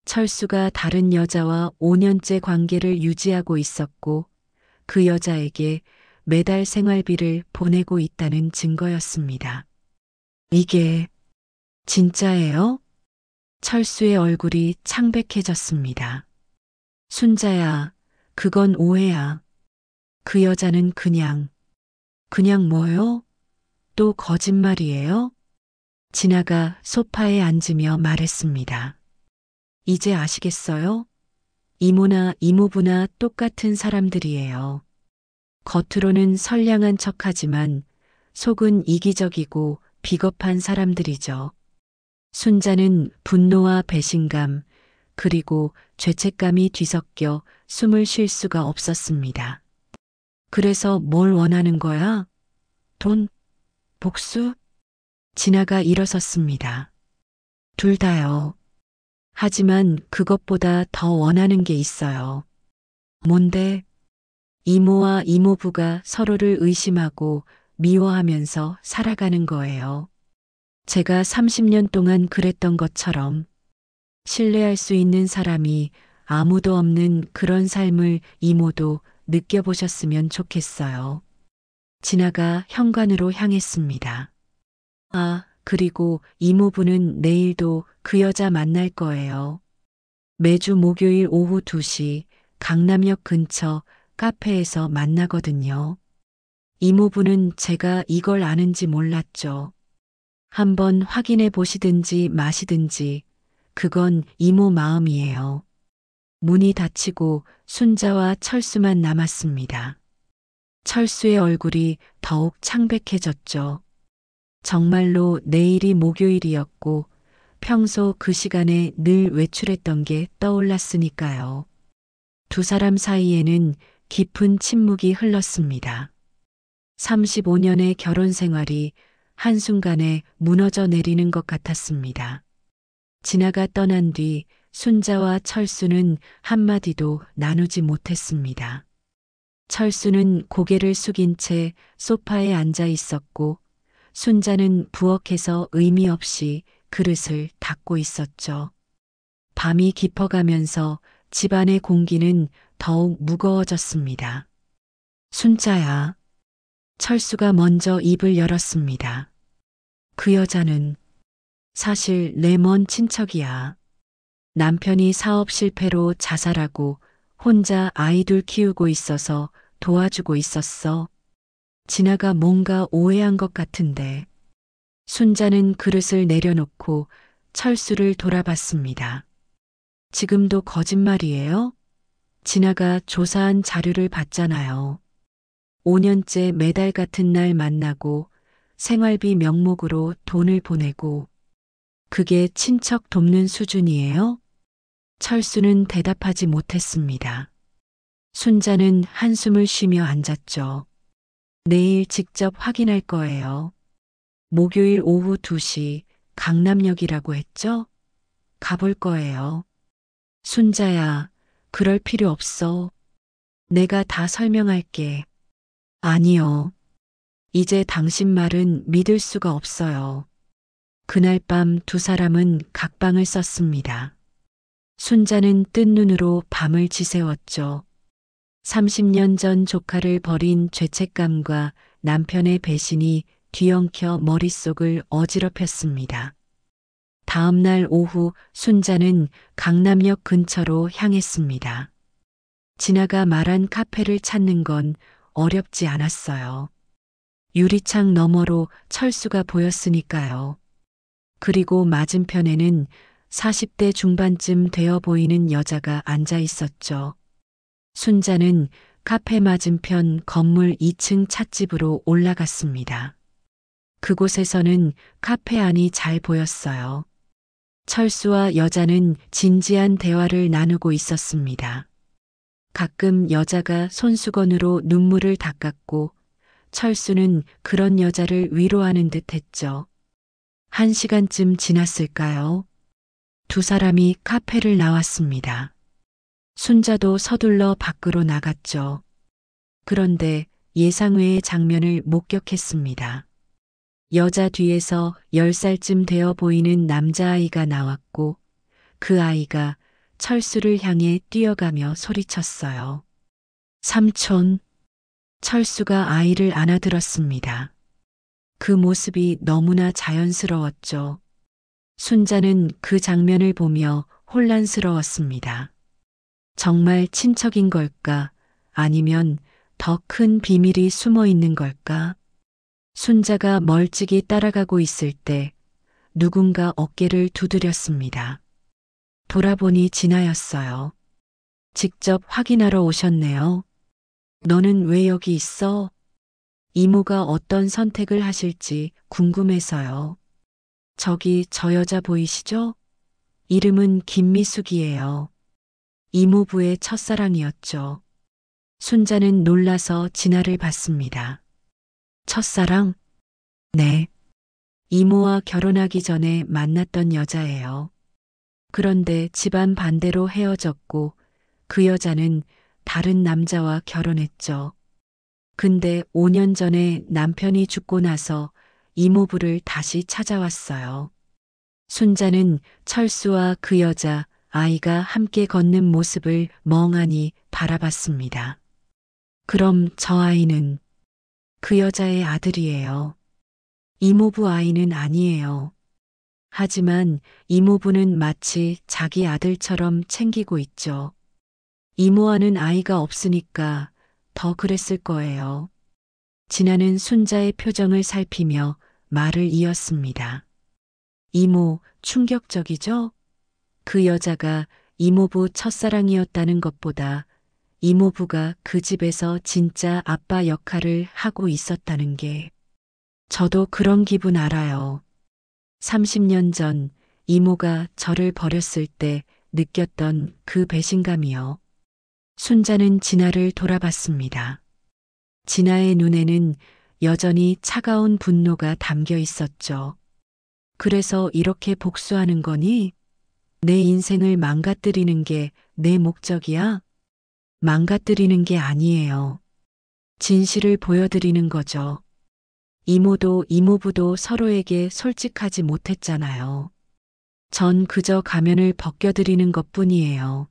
[SPEAKER 2] 철수가 다른 여자와 5년째 관계를 유지하고 있었고 그 여자에게 매달 생활비를 보내고 있다는 증거였습니다. 이게 진짜예요? 철수의 얼굴이 창백해졌습니다. 순자야, 그건 오해야. 그 여자는 그냥 뭐요? 또 거짓말이에요? 진아가 소파에 앉으며 말했습니다. 이제 아시겠어요? 이모나 이모부나 똑같은 사람들이에요. 겉으로는 선량한 척하지만 속은 이기적이고 비겁한 사람들이죠. 순자는 분노와 배신감, 그리고 죄책감이 뒤섞여 숨을 쉴 수가 없었습니다. 그래서 뭘 원하는 거야? 돈? 복수? 진아가 일어섰습니다. 둘 다요. 하지만 그것보다 더 원하는 게 있어요. 뭔데? 이모와 이모부가 서로를 의심하고 미워하면서 살아가는 거예요. 제가 30년 동안 그랬던 것처럼 신뢰할 수 있는 사람이 아무도 없는 그런 삶을 이모도 느껴보셨으면 좋겠어요. 진아가 현관으로 향했습니다. 아, 그리고 이모부는 내일도 그 여자 만날 거예요. 매주 목요일 오후 2시 강남역 근처 카페에서 만나거든요. 이모부는 제가 이걸 아는지 몰랐죠. 한번 확인해 보시든지 마시든지 그건 이모 마음이에요. 문이 닫히고 순자와 철수만 남았습니다. 철수의 얼굴이 더욱 창백해졌죠. 정말로 내일이 목요일이었고 평소 그 시간에 늘 외출했던 게 떠올랐으니까요. 두 사람 사이에는 깊은 침묵이 흘렀습니다. 35년의 결혼 생활이 한순간에 무너져 내리는 것 같았습니다. 진아가 떠난 뒤 순자와 철수는 한마디도 나누지 못했습니다. 철수는 고개를 숙인 채 소파에 앉아 있었고 순자는 부엌에서 의미 없이 그릇을 닦고 있었죠. 밤이 깊어가면서 집안의 공기는 더욱 무거워졌습니다. 순자야. 철수가 먼저 입을 열었습니다. 그 여자는 사실 내 먼 친척이야. 남편이 사업 실패로 자살하고 혼자 아이들 키우고 있어서 도와주고 있었어. 진아가 뭔가 오해한 것 같은데. 순자는 그릇을 내려놓고 철수를 돌아봤습니다. 지금도 거짓말이에요? 진아가 조사한 자료를 봤잖아요. 5년째 매달 같은 날 만나고 생활비 명목으로 돈을 보내고 그게 친척 돕는 수준이에요? 철수는 대답하지 못했습니다. 순자는 한숨을 쉬며 앉았죠. 내일 직접 확인할 거예요. 목요일 오후 2시 강남역이라고 했죠? 가볼 거예요. 순자야, 그럴 필요 없어. 내가 다 설명할게. 아니요. 이제 당신 말은 믿을 수가 없어요. 그날 밤 두 사람은 각방을 썼습니다. 순자는 뜬 눈으로 밤을 지새웠죠. 30년 전 조카를 버린 죄책감과 남편의 배신이 뒤엉켜 머릿속을 어지럽혔습니다. 다음 날 오후 순자는 강남역 근처로 향했습니다. 진아가 말한 카페를 찾는 건 어렵지 않았어요. 유리창 너머로 철수가 보였으니까요. 그리고 맞은편에는 40대 중반쯤 되어 보이는 여자가 앉아 있었죠. 순자는 카페 맞은편 건물 2층 찻집으로 올라갔습니다. 그곳에서는 카페 안이 잘 보였어요. 철수와 여자는 진지한 대화를 나누고 있었습니다. 가끔 여자가 손수건으로 눈물을 닦았고 철수는 그런 여자를 위로하는 듯 했죠. 1시간쯤 지났을까요? 두 사람이 카페를 나왔습니다. 순자도 서둘러 밖으로 나갔죠. 그런데 예상외의 장면을 목격했습니다. 여자 뒤에서 10살쯤 되어 보이는 남자아이가 나왔고 그 아이가 철수를 향해 뛰어가며 소리쳤어요. 삼촌. 철수가 아이를 안아들었습니다. 그 모습이 너무나 자연스러웠죠. 순자는 그 장면을 보며 혼란스러웠습니다. 정말 친척인 걸까? 아니면 더 큰 비밀이 숨어 있는 걸까? 순자가 멀찍이 따라가고 있을 때 누군가 어깨를 두드렸습니다. 돌아보니 진아였어요. 직접 확인하러 오셨네요. 너는 왜 여기 있어? 이모가 어떤 선택을 하실지 궁금해서요. 저기 저 여자 보이시죠? 이름은 김미숙이에요. 이모부의 첫사랑이었죠. 순자는 놀라서 진아를 봤습니다. 첫사랑? 네. 이모와 결혼하기 전에 만났던 여자예요. 그런데 집안 반대로 헤어졌고 그 여자는 다른 남자와 결혼했죠. 근데 5년 전에 남편이 죽고 나서 이모부를 다시 찾아왔어요. 순자는 철수와 그 여자, 아이가 함께 걷는 모습을 멍하니 바라봤습니다. 그럼 저 아이는 그 여자의 아들이에요. 이모부 아이는 아니에요. 하지만 이모부는 마치 자기 아들처럼 챙기고 있죠. 이모와는 아이가 없으니까 더 그랬을 거예요. 진아는 순자의 표정을 살피며 말을 이었습니다. 이모, 충격적이죠? 그 여자가 이모부 첫사랑이었다는 것보다 이모부가 그 집에서 진짜 아빠 역할을 하고 있었다는 게. 저도 그런 기분 알아요. 30년 전 이모가 저를 버렸을 때 느꼈던 그 배신감이요. 순자는 진아를 돌아봤습니다. 진아의 눈에는 여전히 차가운 분노가 담겨 있었죠. 그래서 이렇게 복수하는 거니? 내 인생을 망가뜨리는 게 내 목적이야? 망가뜨리는 게 아니에요. 진실을 보여드리는 거죠. 이모도 이모부도 서로에게 솔직하지 못했잖아요. 전 그저 가면을 벗겨드리는 것뿐이에요.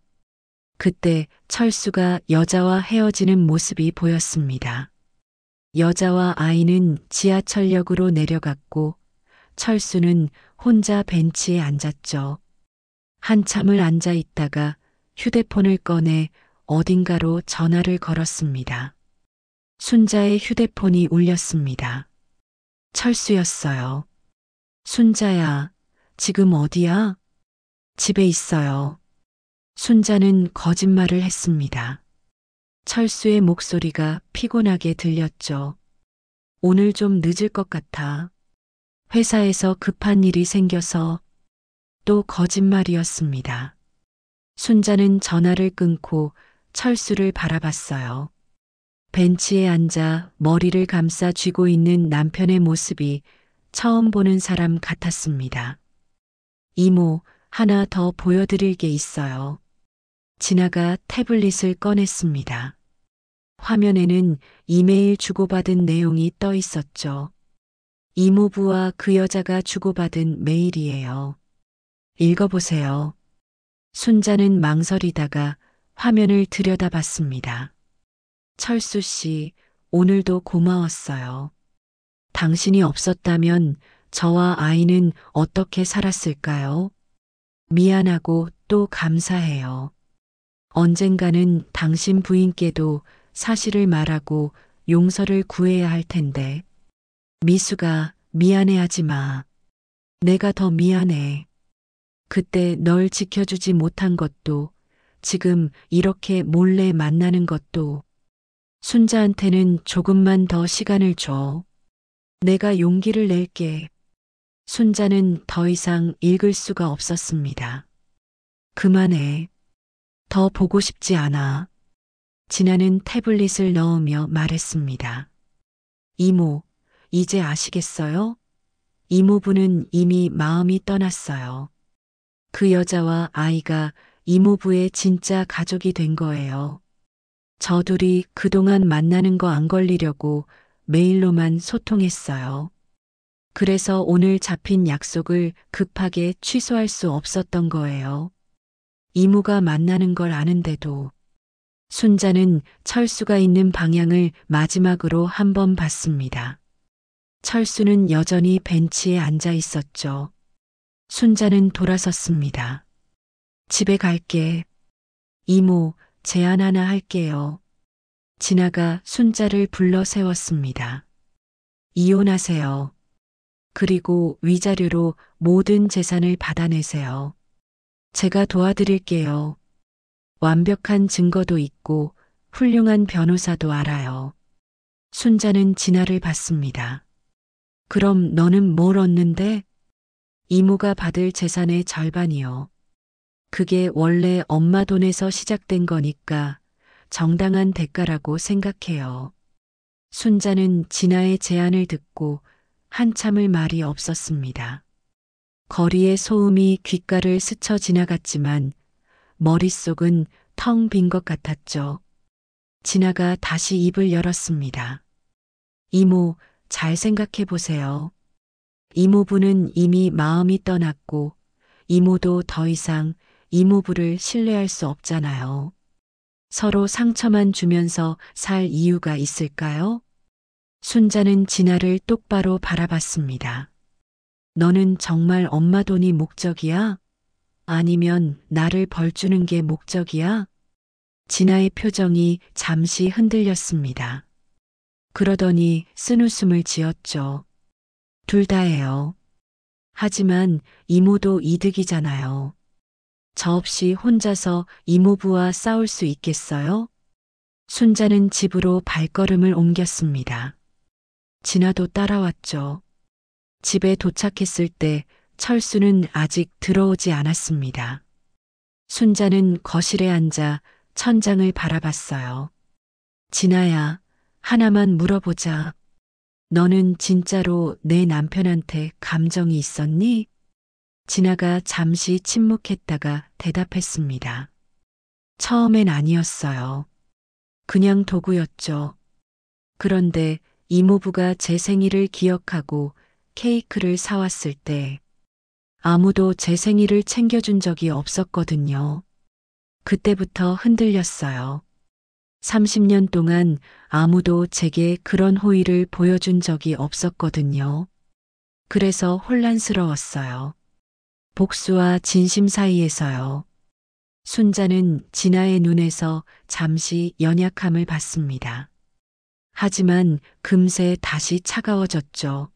[SPEAKER 2] 그때 철수가 여자와 헤어지는 모습이 보였습니다. 여자와 아이는 지하철역으로 내려갔고 철수는 혼자 벤치에 앉았죠. 한참을 앉아 있다가 휴대폰을 꺼내 어딘가로 전화를 걸었습니다. 순자의 휴대폰이 울렸습니다. 철수였어요. 순자야, 지금 어디야? 집에 있어요. 순자는 거짓말을 했습니다. 철수의 목소리가 피곤하게 들렸죠. 오늘 좀 늦을 것 같아. 회사에서 급한 일이 생겨서. 또 거짓말이었습니다. 순자는 전화를 끊고 철수를 바라봤어요. 벤치에 앉아 머리를 감싸 쥐고 있는 남편의 모습이 처음 보는 사람 같았습니다. 이모, 하나 더 보여드릴 게 있어요. 진아가 태블릿을 꺼냈습니다. 화면에는 이메일 주고받은 내용이 떠 있었죠. 이모부와 그 여자가 주고받은 메일이에요. 읽어보세요. 순자는 망설이다가 화면을 들여다봤습니다. 철수 씨, 오늘도 고마웠어요. 당신이 없었다면 저와 아이는 어떻게 살았을까요? 미안하고 또 감사해요. 언젠가는 당신 부인께도 사실을 말하고 용서를 구해야 할 텐데. 미수가 미안해하지 마. 내가 더 미안해. 그때 널 지켜주지 못한 것도 지금 이렇게 몰래 만나는 것도 순자한테는 조금만 더 시간을 줘. 내가 용기를 낼게. 순자는 더 이상 읽을 수가 없었습니다. 그만해. 더 보고 싶지 않아. 진아는 태블릿을 넣으며 말했습니다. 이모, 이제 아시겠어요? 이모부는 이미 마음이 떠났어요. 그 여자와 아이가 이모부의 진짜 가족이 된 거예요. 저 둘이 그동안 만나는 거 안 걸리려고 메일로만 소통했어요. 그래서 오늘 잡힌 약속을 급하게 취소할 수 없었던 거예요. 이모가 만나는 걸 아는데도. 순자는 철수가 있는 방향을 마지막으로 한번 봤습니다. 철수는 여전히 벤치에 앉아 있었죠. 순자는 돌아섰습니다. 집에 갈게. 이모, 제안 하나 할게요. 진아가 순자를 불러 세웠습니다. 이혼하세요. 그리고 위자료로 모든 재산을 받아내세요. 제가 도와드릴게요. 완벽한 증거도 있고 훌륭한 변호사도 알아요. 순자는 진아를 봤습니다. 그럼 너는 뭘 얻는데? 이모가 받을 재산의 절반이요. 그게 원래 엄마 돈에서 시작된 거니까 정당한 대가라고 생각해요. 순자는 진아의 제안을 듣고 한참을 말이 없었습니다. 거리의 소음이 귓가를 스쳐 지나갔지만 머릿속은 텅 빈 것 같았죠. 진아가 다시 입을 열었습니다. 이모, 잘 생각해 보세요. 이모부는 이미 마음이 떠났고 이모도 더 이상 이모부를 신뢰할 수 없잖아요. 서로 상처만 주면서 살 이유가 있을까요? 순자는 진아를 똑바로 바라봤습니다. 너는 정말 엄마 돈이 목적이야? 아니면 나를 벌주는 게 목적이야? 진아의 표정이 잠시 흔들렸습니다. 그러더니 쓴웃음을 지었죠. 둘 다예요. 하지만 이모도 이득이잖아요. 저 없이 혼자서 이모부와 싸울 수 있겠어요? 순자는 집으로 발걸음을 옮겼습니다. 진아도 따라왔죠. 집에 도착했을 때 철수는 아직 들어오지 않았습니다. 순자는 거실에 앉아 천장을 바라봤어요. 진아야, 하나만 물어보자. 너는 진짜로 내 남편한테 감정이 있었니? 진아가 잠시 침묵했다가 대답했습니다. 처음엔 아니었어요. 그냥 도구였죠. 그런데 이모부가 제 생일을 기억하고 케이크를 사왔을 때 아무도 제 생일을 챙겨준 적이 없었거든요. 그때부터 흔들렸어요. 30년 동안 아무도 제게 그런 호의를 보여준 적이 없었거든요. 그래서 혼란스러웠어요. 복수와 진심 사이에서요. 순자는 진아의 눈에서 잠시 연약함을 봤습니다. 하지만 금세 다시 차가워졌죠.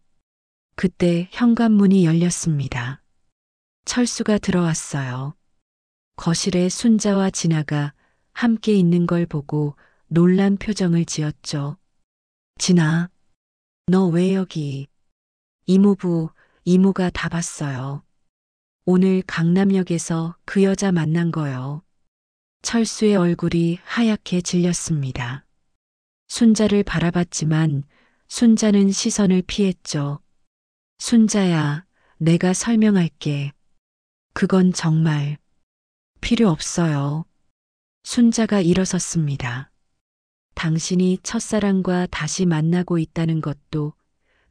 [SPEAKER 2] 그때 현관문이 열렸습니다. 철수가 들어왔어요. 거실에 순자와 진아가 함께 있는 걸 보고 놀란 표정을 지었죠. 진아, 너 왜 여기? 이모부, 이모가 다 봤어요. 오늘 강남역에서 그 여자 만난 거요. 철수의 얼굴이 하얗게 질렸습니다. 순자를 바라봤지만 순자는 시선을 피했죠. 순자야, 내가 설명할게. 그건 정말 필요 없어요. 순자가 일어섰습니다. 당신이 첫사랑과 다시 만나고 있다는 것도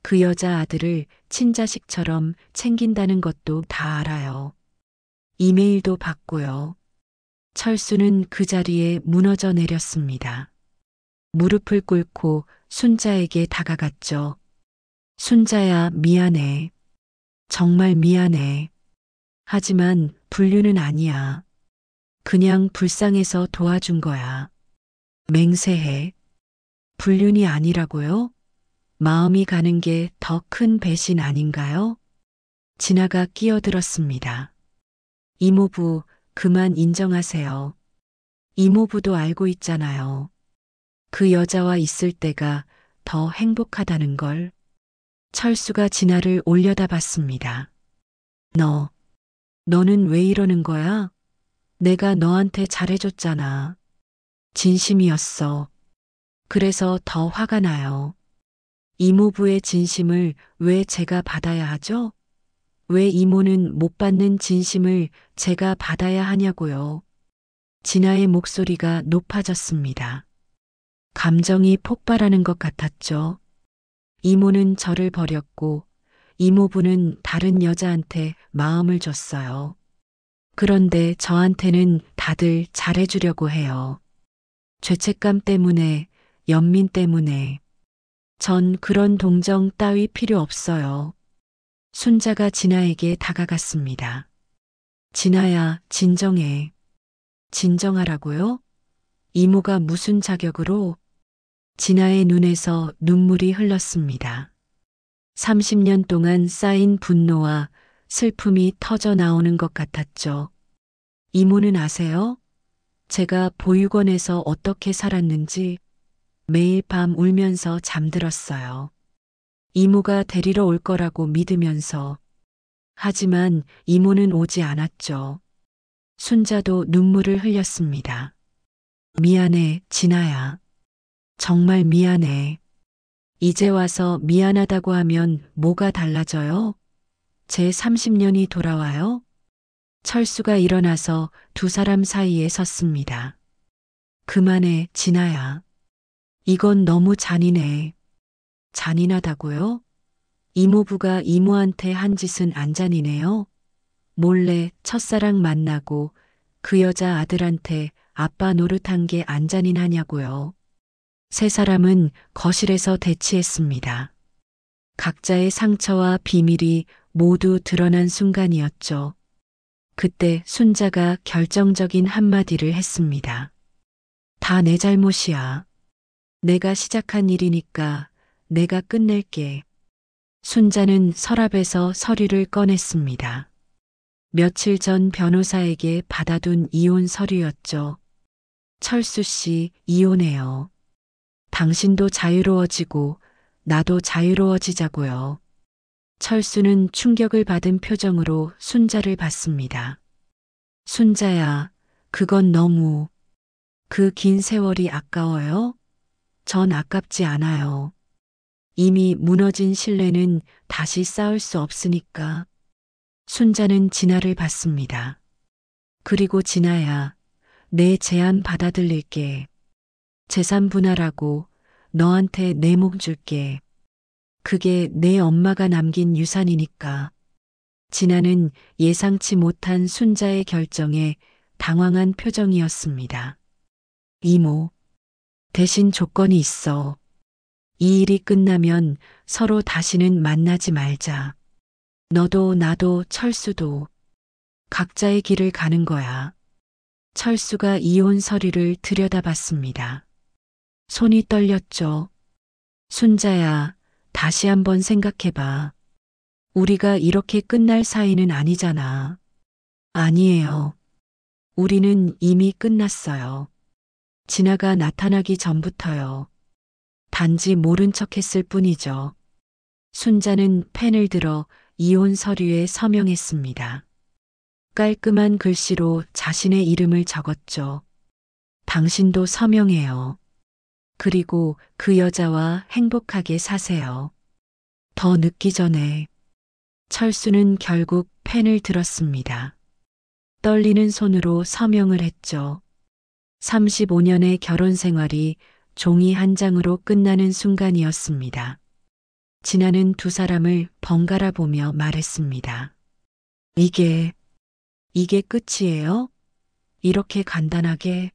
[SPEAKER 2] 그 여자 아들을 친자식처럼 챙긴다는 것도 다 알아요. 이메일도 받고요. 철수는 그 자리에 무너져 내렸습니다. 무릎을 꿇고 순자에게 다가갔죠. 순자야, 미안해. 정말 미안해. 하지만 불륜은 아니야. 그냥 불쌍해서 도와준 거야. 맹세해. 불륜이 아니라고요? 마음이 가는 게 더 큰 배신 아닌가요? 진아가 끼어들었습니다. 이모부, 그만 인정하세요. 이모부도 알고 있잖아요. 그 여자와 있을 때가 더 행복하다는 걸. 철수가 진아를 올려다봤습니다. 너는 왜 이러는 거야? 내가 너한테 잘해줬잖아. 진심이었어. 그래서 더 화가 나요. 이모부의 진심을 왜 제가 받아야 하죠? 왜 이모는 못 받는 진심을 제가 받아야 하냐고요. 진아의 목소리가 높아졌습니다. 감정이 폭발하는 것 같았죠. 이모는 저를 버렸고 이모부는 다른 여자한테 마음을 줬어요. 그런데 저한테는 다들 잘해주려고 해요. 죄책감 때문에, 연민 때문에. 전 그런 동정 따위 필요 없어요. 순자가 진아에게 다가갔습니다. 진아야, 진정해. 진정하라고요? 이모가 무슨 자격으로? 진아의 눈에서 눈물이 흘렀습니다. 30년 동안 쌓인 분노와 슬픔이 터져 나오는 것 같았죠. 이모는 아세요? 제가 보육원에서 어떻게 살았는지 매일 밤 울면서 잠들었어요. 이모가 데리러 올 거라고 믿으면서. 하지만 이모는 오지 않았죠. 순자도 눈물을 흘렸습니다. 미안해, 진아야. 정말 미안해. 이제 와서 미안하다고 하면 뭐가 달라져요? 제 30년이 돌아와요? 철수가 일어나서 두 사람 사이에 섰습니다. 그만해, 진아야. 이건 너무 잔인해. 잔인하다고요? 이모부가 이모한테 한 짓은 안 잔인해요? 몰래 첫사랑 만나고 그 여자 아들한테 아빠 노릇한 게 안 잔인하냐고요. 세 사람은 거실에서 대치했습니다. 각자의 상처와 비밀이 모두 드러난 순간이었죠. 그때 순자가 결정적인 한마디를 했습니다. 다 내 잘못이야. 내가 시작한 일이니까 내가 끝낼게. 순자는 서랍에서 서류를 꺼냈습니다. 며칠 전 변호사에게 받아둔 이혼 서류였죠. 철수 씨, 이혼해요. 당신도 자유로워지고 나도 자유로워지자고요. 철수는 충격을 받은 표정으로 순자를 봤습니다. 순자야, 그건 너무. 그 긴 세월이 아까워요? 전 아깝지 않아요. 이미 무너진 신뢰는 다시 쌓을 수 없으니까. 순자는 진아를 봤습니다. 그리고 진아야, 내 제안 받아들일게. 재산 분할하고 너한테 내 몸 줄게. 그게 내 엄마가 남긴 유산이니까. 진아는 예상치 못한 순자의 결정에 당황한 표정이었습니다. 이모, 대신 조건이 있어. 이 일이 끝나면 서로 다시는 만나지 말자. 너도 나도 철수도 각자의 길을 가는 거야. 철수가 이혼 서류를 들여다봤습니다. 손이 떨렸죠. 순자야, 다시 한번 생각해봐. 우리가 이렇게 끝날 사이는 아니잖아. 아니에요. 우리는 이미 끝났어요. 진아가 나타나기 전부터요. 단지 모른 척 했을 뿐이죠. 순자는 펜을 들어 이혼 서류에 서명했습니다. 깔끔한 글씨로 자신의 이름을 적었죠. 당신도 서명해요. 그리고 그 여자와 행복하게 사세요. 더 늦기 전에. 철수는 결국 펜을 들었습니다. 떨리는 손으로 서명을 했죠. 35년의 결혼 생활이 종이 한 장으로 끝나는 순간이었습니다. 진아는 두 사람을 번갈아 보며 말했습니다. 이게 끝이에요? 이렇게 간단하게?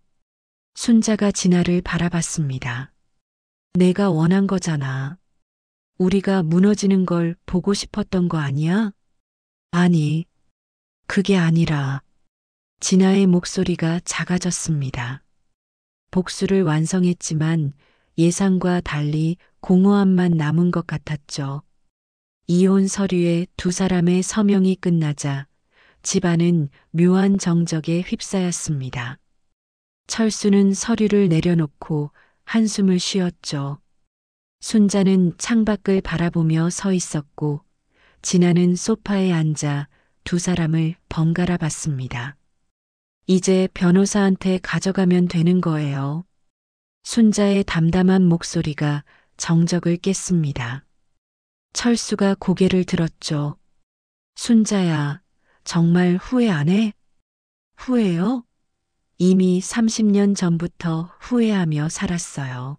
[SPEAKER 2] 순자가 진아를 바라봤습니다. 내가 원한 거잖아. 우리가 무너지는 걸 보고 싶었던 거 아니야? 아니, 그게 아니라. 진아의 목소리가 작아졌습니다. 복수를 완성했지만 예상과 달리 공허함만 남은 것 같았죠. 이혼 서류에 두 사람의 서명이 끝나자 집안은 묘한 정적에 휩싸였습니다. 철수는 서류를 내려놓고 한숨을 쉬었죠. 순자는 창밖을 바라보며 서 있었고 진아는 소파에 앉아 두 사람을 번갈아 봤습니다. 이제 변호사한테 가져가면 되는 거예요. 순자의 담담한 목소리가 정적을 깼습니다. 철수가 고개를 들었죠. 순자야, 정말 후회 안 해? 후회요? 이미 30년 전부터 후회하며 살았어요.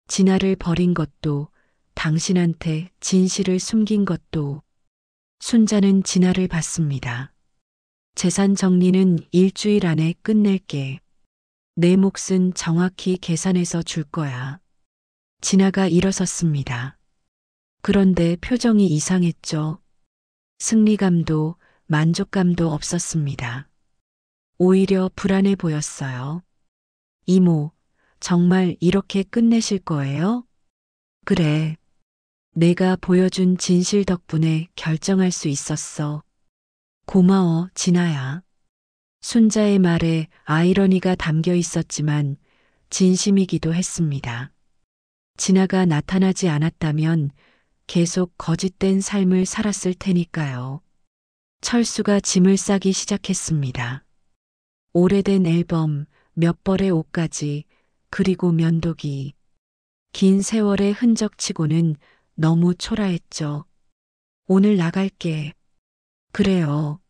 [SPEAKER 2] 진아를 버린 것도, 당신한테 진실을 숨긴 것도. 순자는 진아를 받습니다. 재산 정리는 일주일 안에 끝낼게. 내 몫은 정확히 계산해서 줄 거야. 진아가 일어섰습니다. 그런데 표정이 이상했죠. 승리감도 만족감도 없었습니다. 오히려 불안해 보였어요. 이모, 정말 이렇게 끝내실 거예요? 그래. 내가 보여준 진실 덕분에 결정할 수 있었어. 고마워, 진아야. 순자의 말에 아이러니가 담겨 있었지만 진심이기도 했습니다. 진아가 나타나지 않았다면 계속 거짓된 삶을 살았을 테니까요. 철수가 짐을 싸기 시작했습니다. 오래된 앨범, 몇 벌의 옷까지, 그리고 면도기. 긴 세월의 흔적치고는 너무 초라했죠. 오늘 나갈게. 그래요.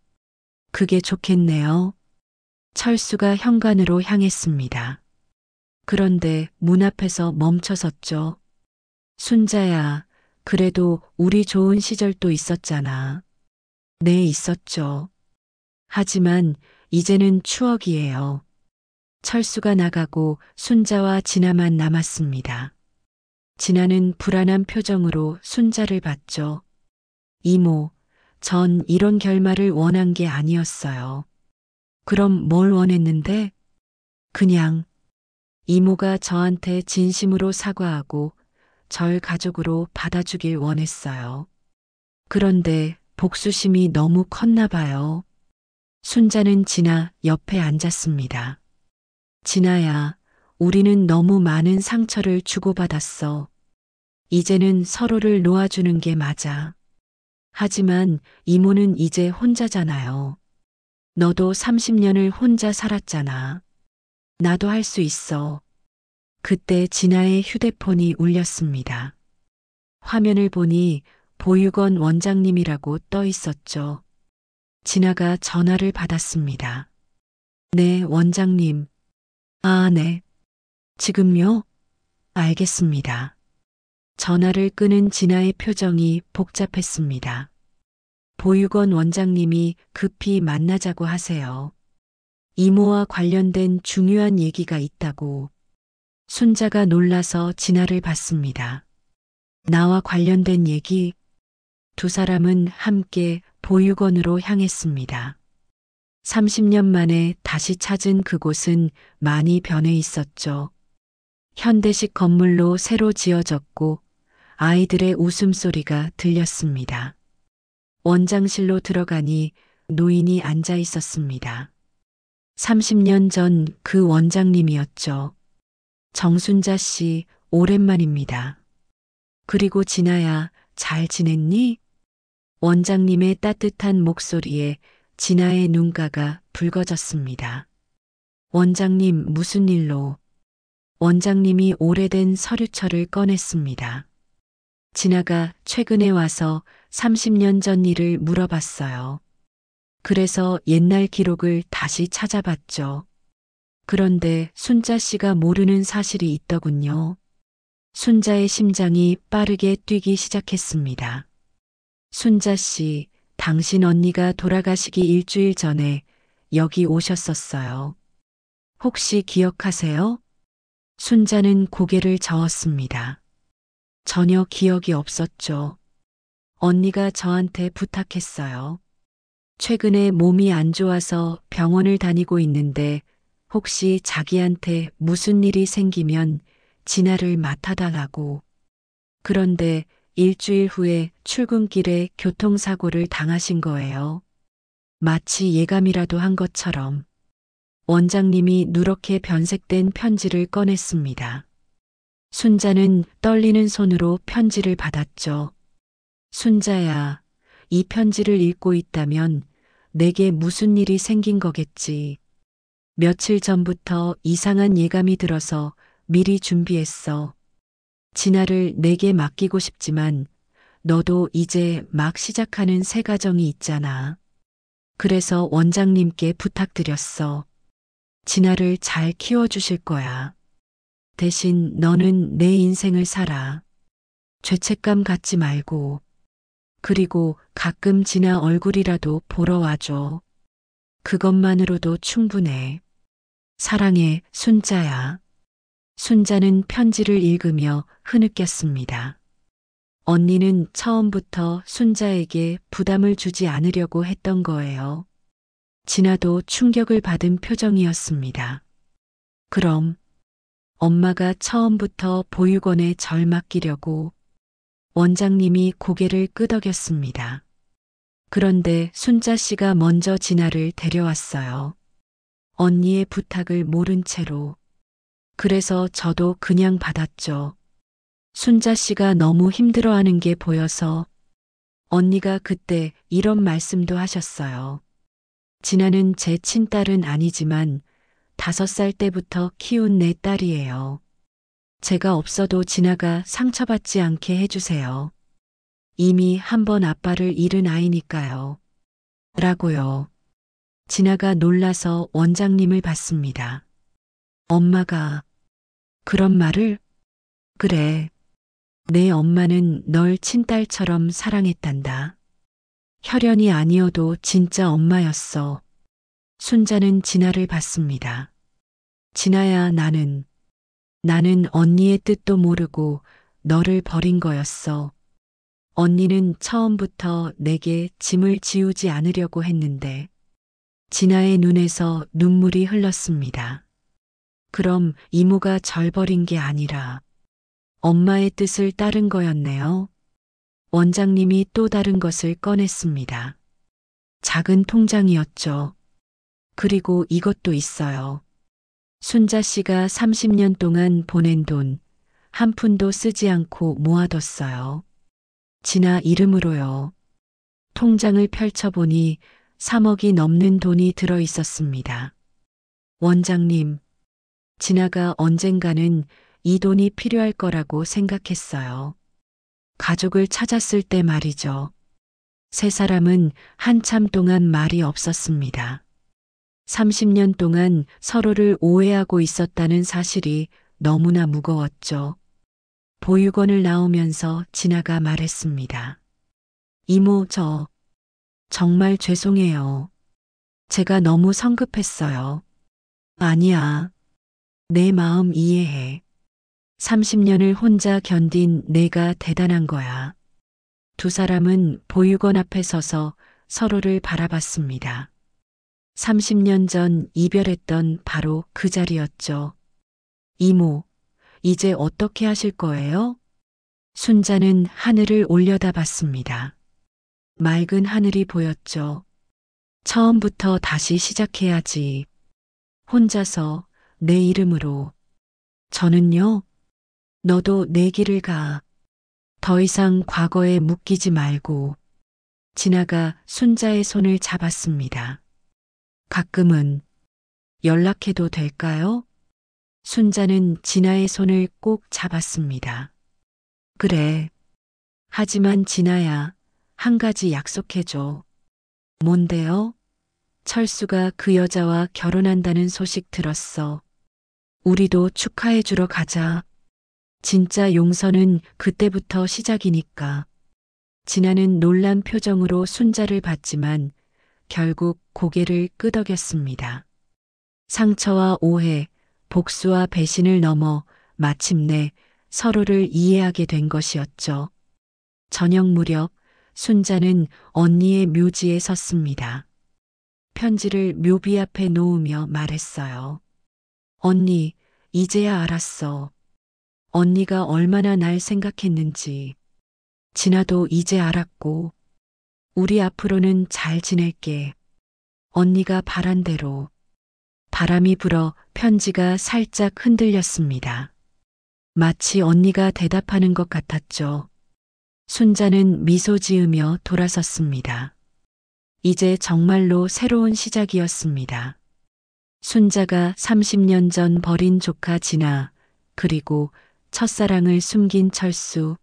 [SPEAKER 2] 그게 좋겠네요. 철수가 현관으로 향했습니다. 그런데 문 앞에서 멈춰섰죠. 순자야, 그래도 우리 좋은 시절도 있었잖아. 네, 있었죠. 하지만 이제는 추억이에요. 철수가 나가고 순자와 진아만 남았습니다. 진아는 불안한 표정으로 순자를 봤죠. 이모, 전 이런 결말을 원한 게 아니었어요. 그럼 뭘 원했는데? 그냥 이모가 저한테 진심으로 사과하고 절 가족으로 받아주길 원했어요. 그런데 복수심이 너무 컸나 봐요. 순자는 진아 옆에 앉았습니다. 진아야, 우리는 너무 많은 상처를 주고받았어. 이제는 서로를 놓아주는 게 맞아. 하지만 이모는 이제 혼자잖아요. 너도 30년을 혼자 살았잖아. 나도 할 수 있어. 그때 진아의 휴대폰이 울렸습니다. 화면을 보니 보육원 원장님이라고 떠 있었죠. 진아가 전화를 받았습니다. 네, 원장님. 아, 네. 지금요? 알겠습니다. 전화를 끄는 진아의 표정이 복잡했습니다. 보육원 원장님이 급히 만나자고 하세요. 이모와 관련된 중요한 얘기가 있다고. 순자가 놀라서 진아를 봤습니다. 나와 관련된 얘기? 두 사람은 함께 보육원으로 향했습니다. 30년 만에 다시 찾은 그곳은 많이 변해 있었죠. 현대식 건물로 새로 지어졌고 아이들의 웃음소리가 들렸습니다. 원장실로 들어가니 노인이 앉아 있었습니다. 30년 전 그 원장님이었죠. 정순자 씨, 오랜만입니다. 그리고 진아야, 잘 지냈니? 원장님의 따뜻한 목소리에 진아의 눈가가 붉어졌습니다. 원장님, 무슨 일로? 원장님이 오래된 서류철을 꺼냈습니다. 진아가 최근에 와서 30년 전 일을 물어봤어요. 그래서 옛날 기록을 다시 찾아봤죠. 그런데 순자 씨가 모르는 사실이 있더군요. 순자의 심장이 빠르게 뛰기 시작했습니다. 순자 씨, 당신 언니가 돌아가시기 일주일 전에 여기 오셨었어요. 혹시 기억하세요? 순자는 고개를 저었습니다. 전혀 기억이 없었죠. 언니가 저한테 부탁했어요. 최근에 몸이 안 좋아서 병원을 다니고 있는데 혹시 자기한테 무슨 일이 생기면 진아를 맡아달라고. 그런데 일주일 후에 출근길에 교통사고를 당하신 거예요. 마치 예감이라도 한 것처럼. 원장님이 누렇게 변색된 편지를 꺼냈습니다. 순자는 떨리는 손으로 편지를 받았죠. 순자야, 이 편지를 읽고 있다면 내게 무슨 일이 생긴 거겠지. 며칠 전부터 이상한 예감이 들어서 미리 준비했어. 진아를 내게 맡기고 싶지만 너도 이제 막 시작하는 새 가정이 있잖아. 그래서 원장님께 부탁드렸어. 진아를 잘 키워주실 거야. 대신 너는 내 인생을 살아. 죄책감 갖지 말고. 그리고 가끔 진아 얼굴이라도 보러 와줘. 그것만으로도 충분해. 사랑해, 순자야. 순자는 편지를 읽으며 흐느꼈습니다. 언니는 처음부터 순자에게 부담을 주지 않으려고 했던 거예요. 진아도 충격을 받은 표정이었습니다. 그럼 엄마가 처음부터 보육원에 절 맡기려고. 원장님이 고개를 끄덕였습니다. 그런데 순자 씨가 먼저 진아를 데려왔어요. 언니의 부탁을 모른 채로. 그래서 저도 그냥 받았죠. 순자 씨가 너무 힘들어하는 게 보여서. 언니가 그때 이런 말씀도 하셨어요. 진아는 제 친딸은 아니지만 5살 때부터 키운 내 딸이에요. 제가 없어도 진아가 상처받지 않게 해주세요. 이미 한 번 아빠를 잃은 아이니까요. 라고요. 진아가 놀라서 원장님을 봤습니다. 엄마가 그런 말을? 그래. 내 엄마는 널 친딸처럼 사랑했단다. 혈연이 아니어도 진짜 엄마였어. 순자는 진아를 봤습니다. 진아야, 나는 언니의 뜻도 모르고 너를 버린 거였어. 언니는 처음부터 내게 짐을 지우지 않으려고 했는데. 진아의 눈에서 눈물이 흘렀습니다. 그럼 이모가 절 버린 게 아니라 엄마의 뜻을 따른 거였네요. 원장님이 또 다른 것을 꺼냈습니다. 작은 통장이었죠. 그리고 이것도 있어요. 순자 씨가 30년 동안 보낸 돈 한 푼도 쓰지 않고 모아뒀어요. 진아 이름으로요. 통장을 펼쳐보니 3억이 넘는 돈이 들어 있었습니다. 원장님, 진아가 언젠가는 이 돈이 필요할 거라고 생각했어요. 가족을 찾았을 때 말이죠. 세 사람은 한참 동안 말이 없었습니다. 30년 동안 서로를 오해하고 있었다는 사실이 너무나 무거웠죠. 보육원을 나오면서 진아가 말했습니다. 이모, 저 정말 죄송해요. 제가 너무 성급했어요. 아니야. 내 마음 이해해. 30년을 혼자 견딘 내가 대단한 거야. 두 사람은 보육원 앞에 서서 서로를 바라봤습니다. 30년 전 이별했던 바로 그 자리였죠. 이모, 이제 어떻게 하실 거예요? 순자는 하늘을 올려다봤습니다. 맑은 하늘이 보였죠. 처음부터 다시 시작해야지. 혼자서 내 이름으로. 저는요, 너도 내 길을 가. 더 이상 과거에 묶이지 말고. 진아가 순자의 손을 잡았습니다. 가끔은 연락해도 될까요? 순자는 진아의 손을 꼭 잡았습니다. 그래. 하지만 진아야, 한 가지 약속해줘. 뭔데요? 철수가 그 여자와 결혼한다는 소식 들었어. 우리도 축하해주러 가자. 진짜 용서는 그때부터 시작이니까. 진아는 놀란 표정으로 순자를 봤지만 결국 고개를 끄덕였습니다. 상처와 오해, 복수와 배신을 넘어 마침내 서로를 이해하게 된 것이었죠. 저녁 무렵 순자는 언니의 묘지에 섰습니다. 편지를 묘비 앞에 놓으며 말했어요. 언니, 이제야 알았어. 언니가 얼마나 날 생각했는지. 진아도 이제 알았고. 우리 앞으로는 잘 지낼게. 언니가 바란 대로. 바람이 불어 편지가 살짝 흔들렸습니다. 마치 언니가 대답하는 것 같았죠. 순자는 미소 지으며 돌아섰습니다. 이제 정말로 새로운 시작이었습니다. 순자가 30년 전 버린 조카 진아, 그리고 첫사랑을 숨긴 철수.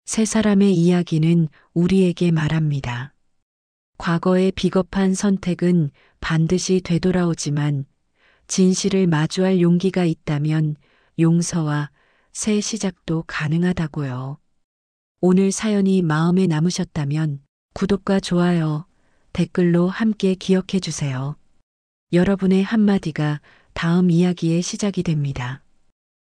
[SPEAKER 2] 세 사람의 이야기는 우리에게 말합니다. 과거의 비겁한 선택은 반드시 되돌아오지만 진실을 마주할 용기가 있다면 용서와 새 시작도 가능하다고요. 오늘 사연이 마음에 남으셨다면 구독과 좋아요, 댓글로 함께 기억해 주세요. 여러분의 한마디가 다음 이야기의 시작이 됩니다.